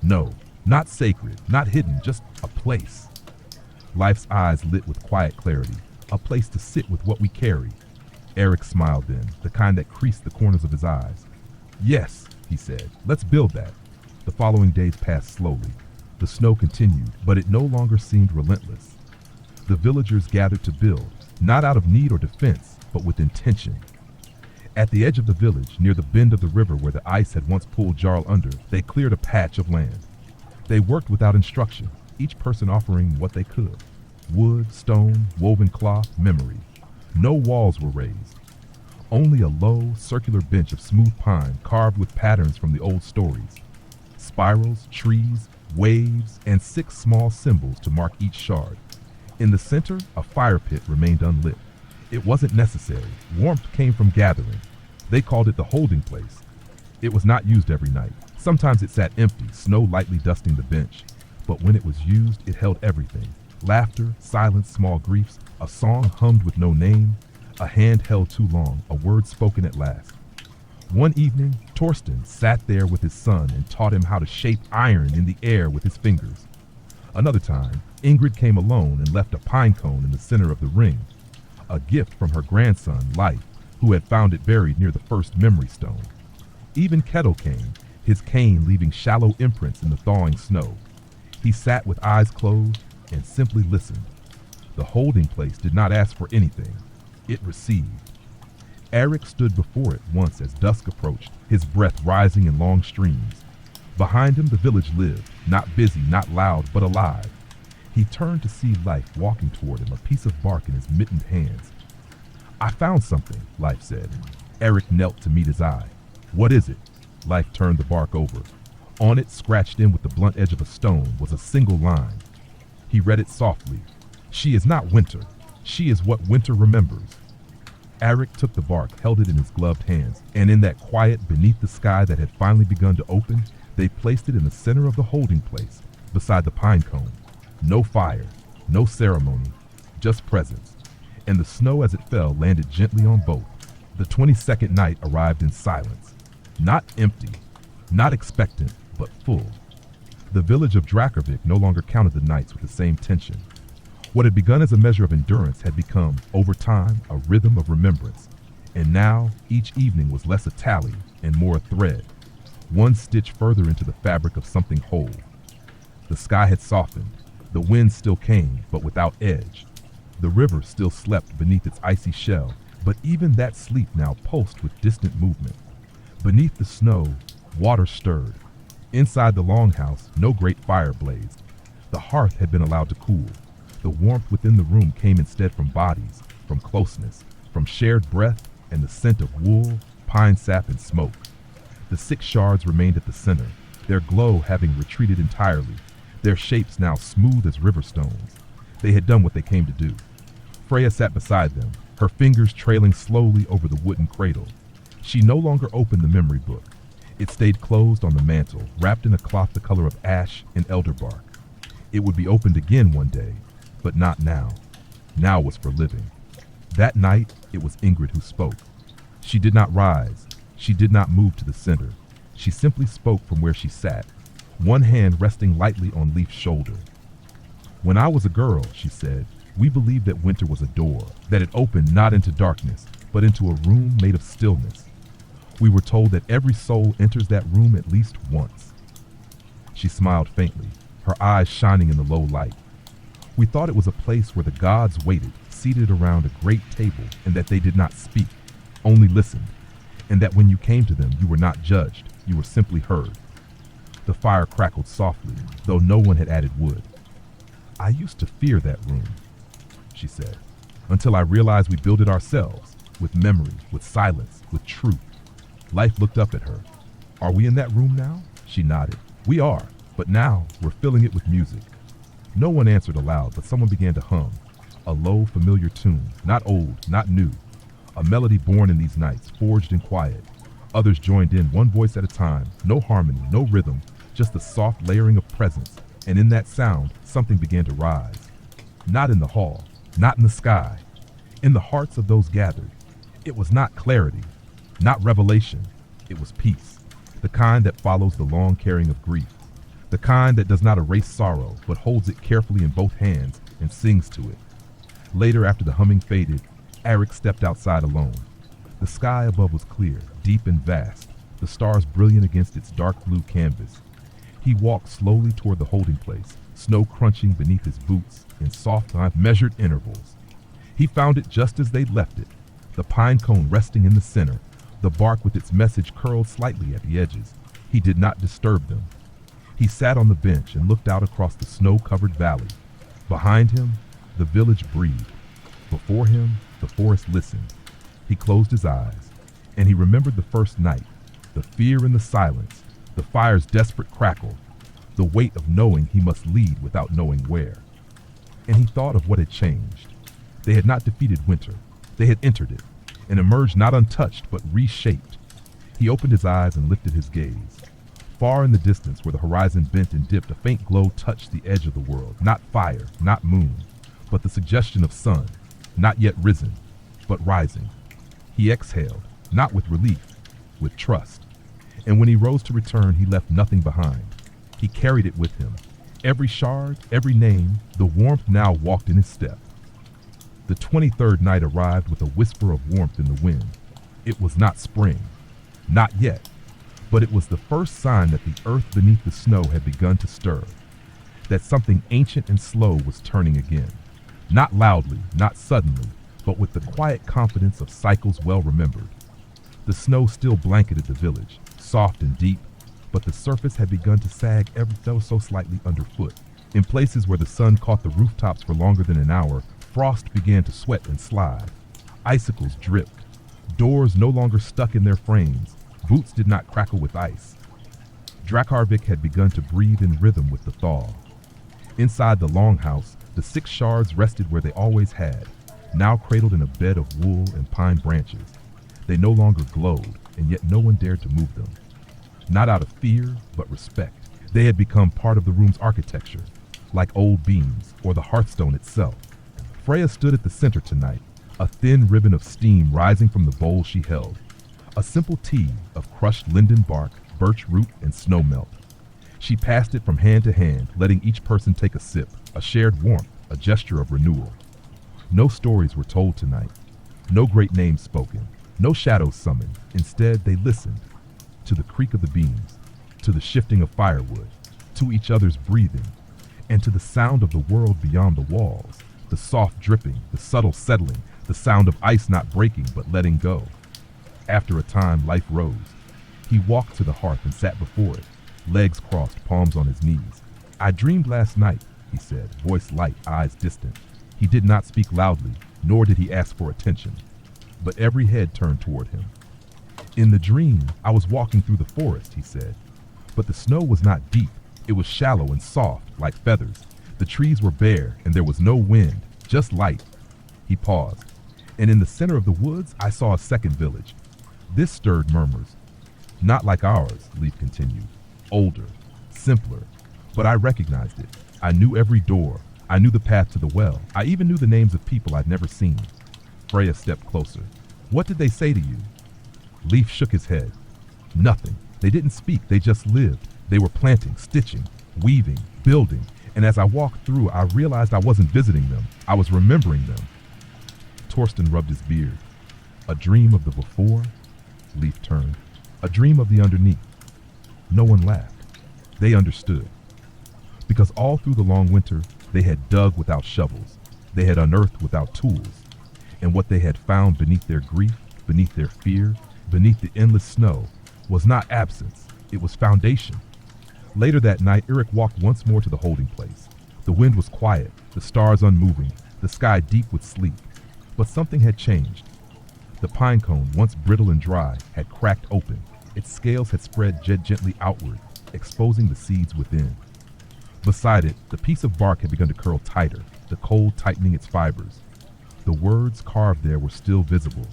No, not sacred, not hidden, just a place. Life's eyes lit with quiet clarity. A place to sit with what we carry. Eric smiled then, the kind that creased the corners of his eyes. Yes, he said, let's build that. The following days passed slowly. The snow continued, but it no longer seemed relentless. The villagers gathered to build, not out of need or defense, but with intention. At the edge of the village, near the bend of the river where the ice had once pulled Jarl under, they cleared a patch of land. They worked without instruction, each person offering what they could. Wood, stone, woven cloth, memory. No walls were raised. Only a low, circular bench of smooth pine carved with patterns from the old stories. Spirals, trees, waves, and 6 small symbols to mark each shard. In the center, a fire pit remained unlit. It wasn't necessary. Warmth came from gathering. They called it the holding place. It was not used every night. Sometimes it sat empty, snow lightly dusting the bench. But when it was used, it held everything. Laughter, silence, small griefs, a song hummed with no name, a hand held too long, a word spoken at last. One evening, Torsten sat there with his son and taught him how to shape iron in the air with his fingers. Another time, Ingrid came alone and left a pine cone in the center of the ring, a gift from her grandson, Life, who had found it buried near the first memory stone. Even Kettle came, his cane leaving shallow imprints in the thawing snow. He sat with eyes closed and simply listened. The holding place did not ask for anything. It received. Eric stood before it once as dusk approached, his breath rising in long streams. Behind him the village lived, not busy, not loud, but alive. He turned to see Life walking toward him, a piece of bark in his mittened hands. I found something, Life said. Eric knelt to meet his eye. What is it? Life turned the bark over. On it, scratched in with the blunt edge of a stone, was a single line. He read it softly. She is not winter. She is what winter remembers. Eric took the bark, held it in his gloved hands, and in that quiet beneath the sky that had finally begun to open, they placed it in the center of the holding place, beside the pine cone. No fire, no ceremony, just presence. And the snow as it fell landed gently on both. The 22nd night arrived in silence. Not empty, not expectant, but full. The village of Drakarvik no longer counted the nights with the same tension. What had begun as a measure of endurance had become, over time, a rhythm of remembrance. And now, each evening was less a tally and more a thread, one stitch further into the fabric of something whole. The sky had softened. The wind still came, but without edge. The river still slept beneath its icy shell, but even that sleep now pulsed with distant movement. Beneath the snow, water stirred. Inside the longhouse, no great fire blazed. The hearth had been allowed to cool. The warmth within the room came instead from bodies, from closeness, from shared breath and the scent of wool, pine sap, and smoke. The 6 shards remained at the center, their glow having retreated entirely, their shapes now smooth as river stones. They had done what they came to do. Freya sat beside them, her fingers trailing slowly over the wooden cradle. She no longer opened the memory book. It stayed closed on the mantle, wrapped in a cloth the color of ash and elder bark. It would be opened again one day, but not now. Now was for living. That night, it was Ingrid who spoke. She did not rise. She did not move to the center. She simply spoke from where she sat, one hand resting lightly on Leif's shoulder. When I was a girl, she said, we believed that winter was a door, that it opened not into darkness, but into a room made of stillness. We were told that every soul enters that room at least once. She smiled faintly, her eyes shining in the low light. We thought it was a place where the gods waited, seated around a great table, and that they did not speak, only listened, and that when you came to them, you were not judged, you were simply heard. The fire crackled softly, though no one had added wood. I used to fear that room, she said, until I realized we built it ourselves, with memory, with silence, with truth. Life looked up at her. Are we in that room now? She nodded. We are, but now we're filling it with music. No one answered aloud, but someone began to hum, a low, familiar tune, not old, not new, a melody born in these nights, forged in quiet. Others joined in, one voice at a time, no harmony, no rhythm, just the soft layering of presence, and in that sound, something began to rise. Not in the hall, not in the sky, in the hearts of those gathered. It was not clarity, not revelation, it was peace, the kind that follows the long carrying of grief, the kind that does not erase sorrow, but holds it carefully in both hands and sings to it. Later, after the humming faded, Eric stepped outside alone. The sky above was clear, deep and vast, the stars brilliant against its dark blue canvas. He walked slowly toward the holding place, snow crunching beneath his boots in soft, measured intervals. He found it just as they'd left it, the pine cone resting in the center, the bark with its message curled slightly at the edges. He did not disturb them. He sat on the bench and looked out across the snow-covered valley. Behind him, the village breathed. Before him, the forest listened. He closed his eyes, and he remembered the first night, the fear in the silence, the fire's desperate crackle, the weight of knowing he must lead without knowing where. And he thought of what had changed. They had not defeated winter. They had entered it, and emerged not untouched, but reshaped. He opened his eyes and lifted his gaze. Far in the distance, where the horizon bent and dipped, a faint glow touched the edge of the world. Not fire, not moon, but the suggestion of sun, not yet risen, but rising. He exhaled, not with relief, with trust. And when he rose to return, he left nothing behind. He carried it with him. Every shard, every name, the warmth now walked in his step. The 23rd night arrived with a whisper of warmth in the wind. It was not spring, not yet, but it was the first sign that the earth beneath the snow had begun to stir, that something ancient and slow was turning again. Not loudly, not suddenly, but with the quiet confidence of cycles well remembered. The snow still blanketed the village, soft and deep, but the surface had begun to sag ever so slightly underfoot. In places where the sun caught the rooftops for longer than an hour, frost began to sweat and slide. Icicles dripped. Doors no longer stuck in their frames. Boots did not crackle with ice. Drakarvik had begun to breathe in rhythm with the thaw. Inside the longhouse, the 6 shards rested where they always had, now cradled in a bed of wool and pine branches. They no longer glowed, and yet no one dared to move them. Not out of fear, but respect. They had become part of the room's architecture, like old beams or the hearthstone itself. Freya stood at the center tonight, a thin ribbon of steam rising from the bowl she held. A simple tea of crushed linden bark, birch root, and snowmelt. She passed it from hand to hand, letting each person take a sip, a shared warmth, a gesture of renewal. No stories were told tonight. No great names spoken. No shadows summoned. Instead, they listened to the creak of the beams, to the shifting of firewood, to each other's breathing, and to the sound of the world beyond the walls, the soft dripping, the subtle settling, the sound of ice not breaking but letting go. After a time, life rose. He walked to the hearth and sat before it, legs crossed, palms on his knees. "I dreamed last night," he said, voice light, eyes distant. He did not speak loudly, nor did he ask for attention, but every head turned toward him. "In the dream, I was walking through the forest," he said, "but the snow was not deep. It was shallow and soft, like feathers. The trees were bare, and there was no wind, just light." He paused. "And in the center of the woods, I saw a second village. This stirred murmurs. Not like ours," Leaf continued. "Older, simpler, but I recognized it. I knew every door. I knew the path to the well. I even knew the names of people I'd never seen." Freya stepped closer. "What did they say to you?" Leaf shook his head. "Nothing. They didn't speak, they just lived. They were planting, stitching, weaving, building, and as I walked through, I realized I wasn't visiting them. I was remembering them." Torsten rubbed his beard. "A dream of the before?" Leaf turned. "A dream of the underneath." No one laughed. They understood. Because all through the long winter, they had dug without shovels. They had unearthed without tools. And what they had found beneath their grief, beneath their fear, beneath the endless snow, was not absence. It was foundation. Later that night, Eric walked once more to the holding place. The wind was quiet, the stars unmoving, the sky deep with sleep. But something had changed. The pine cone, once brittle and dry, had cracked open. Its scales had spread gently outward, exposing the seeds within. Beside it, the piece of bark had begun to curl tighter, the cold tightening its fibers. The words carved there were still visible.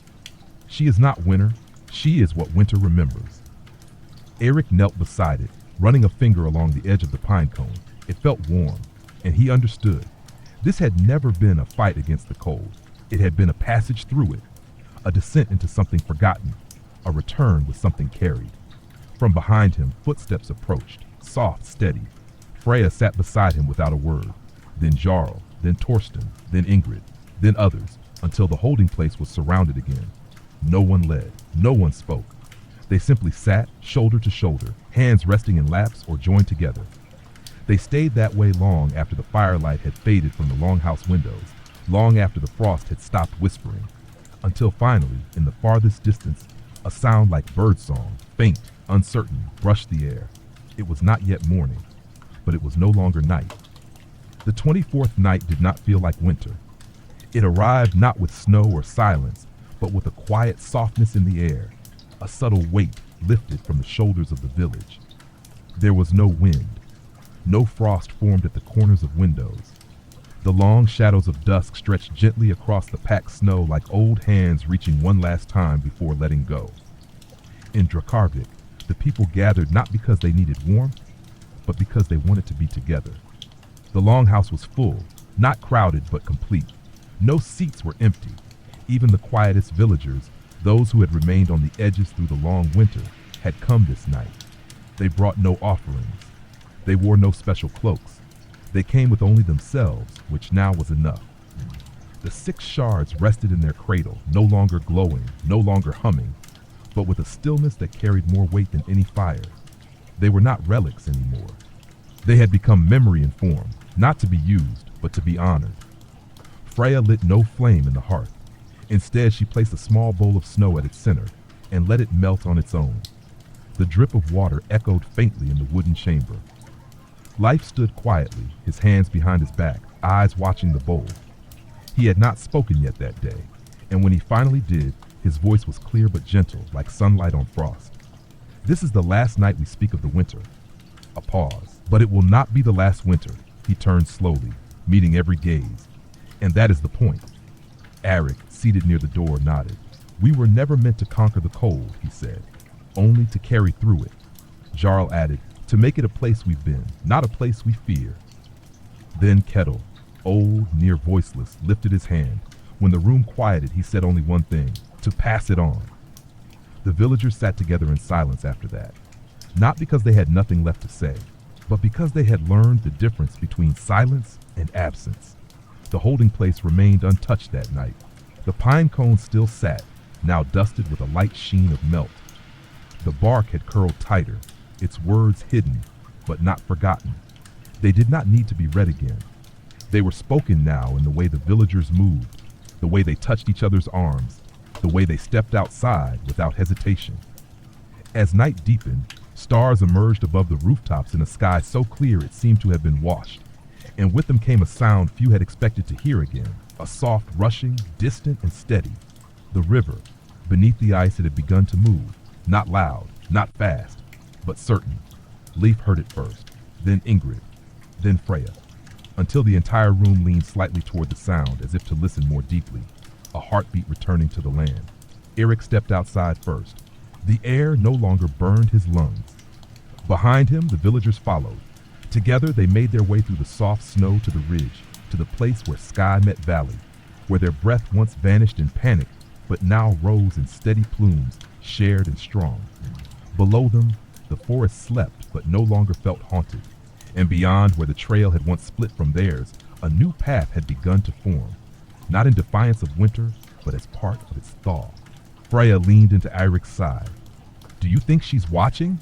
"She is not winter. She is what winter remembers." Eric knelt beside it, running a finger along the edge of the pine cone. It felt warm, and he understood. This had never been a fight against the cold. It had been a passage through it, a descent into something forgotten, a return with something carried. From behind him, footsteps approached, soft, steady. Freya sat beside him without a word. Then Jarl, then Torsten, then Ingrid, then others, until the holding place was surrounded again. No one led, no one spoke. They simply sat, shoulder to shoulder, hands resting in laps or joined together. They stayed that way long after the firelight had faded from the longhouse windows, long after the frost had stopped whispering, until finally, in the farthest distance, a sound like birdsong, faint, uncertain, brushed the air. It was not yet morning, but it was no longer night. The 24th night did not feel like winter. It arrived not with snow or silence, but with a quiet softness in the air, a subtle weight lifted from the shoulders of the village. There was no wind. No frost formed at the corners of windows. The long shadows of dusk stretched gently across the packed snow like old hands reaching one last time before letting go. In Drakarvik, the people gathered not because they needed warmth, but because they wanted to be together. The longhouse was full, not crowded but complete. No seats were empty. Even the quietest villagers, those who had remained on the edges through the long winter, had come this night. They brought no offerings. They wore no special cloaks. They came with only themselves, which now was enough. The 6 shards rested in their cradle, no longer glowing, no longer humming, but with a stillness that carried more weight than any fire. They were not relics anymore. They had become memory in form, not to be used, but to be honored. Freya lit no flame in the hearth. Instead, she placed a small bowl of snow at its center and let it melt on its own. The drip of water echoed faintly in the wooden chamber. Life stood quietly, his hands behind his back, eyes watching the bowl. He had not spoken yet that day, and when he finally did, his voice was clear but gentle, like sunlight on frost. "This is the last night we speak of the winter." A pause. "But it will not be the last winter." He turned slowly, meeting every gaze. "And that is the point." Arik, seated near the door, nodded. "We were never meant to conquer the cold," he said, "only to carry through it." Jarl added, "To make it a place we've been, not a place we fear." Then Kettle, old, near voiceless, lifted his hand. When the room quieted, he said only one thing: to pass it on. The villagers sat together in silence after that, not because they had nothing left to say, but because they had learned the difference between silence and absence. The holding place remained untouched that night. The pine cone still sat, now dusted with a light sheen of melt. The bark had curled tighter, its words hidden, but not forgotten. They did not need to be read again. They were spoken now in the way the villagers moved, the way they touched each other's arms, the way they stepped outside without hesitation. As night deepened, stars emerged above the rooftops in a sky so clear it seemed to have been washed, and with them came a sound few had expected to hear again, a soft rushing, distant and steady. The river, beneath the ice, it had begun to move, not loud, not fast, but certain. Leif heard it first, then Ingrid, then Freya, until the entire room leaned slightly toward the sound as if to listen more deeply, a heartbeat returning to the land. Eric stepped outside first. The air no longer burned his lungs. Behind him, the villagers followed. Together, they made their way through the soft snow to the ridge, to the place where sky met valley, where their breath once vanished in panic, but now rose in steady plumes, shared and strong. Below them, the forest slept but no longer felt haunted, and beyond where the trail had once split from theirs, a new path had begun to form, not in defiance of winter, but as part of its thaw. Freya leaned into Eric's side. "Do you think she's watching?"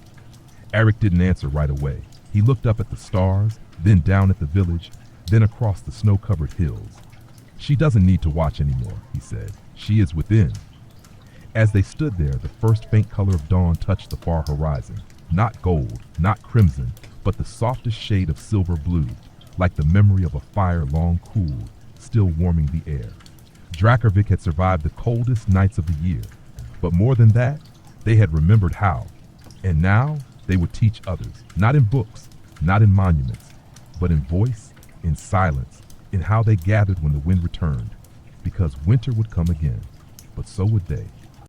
Eric didn't answer right away. He looked up at the stars, then down at the village, then across the snow-covered hills. "She doesn't need to watch anymore," he said. "She is within." As they stood there, the first faint color of dawn touched the far horizon. Not gold, not crimson, but the softest shade of silver blue, like the memory of a fire long cooled, still warming the air. Drakarvik had survived the coldest nights of the year, but more than that, they had remembered how. And now, they would teach others, not in books, not in monuments, but in voice, in silence, in how they gathered when the wind returned, because winter would come again, but so would they.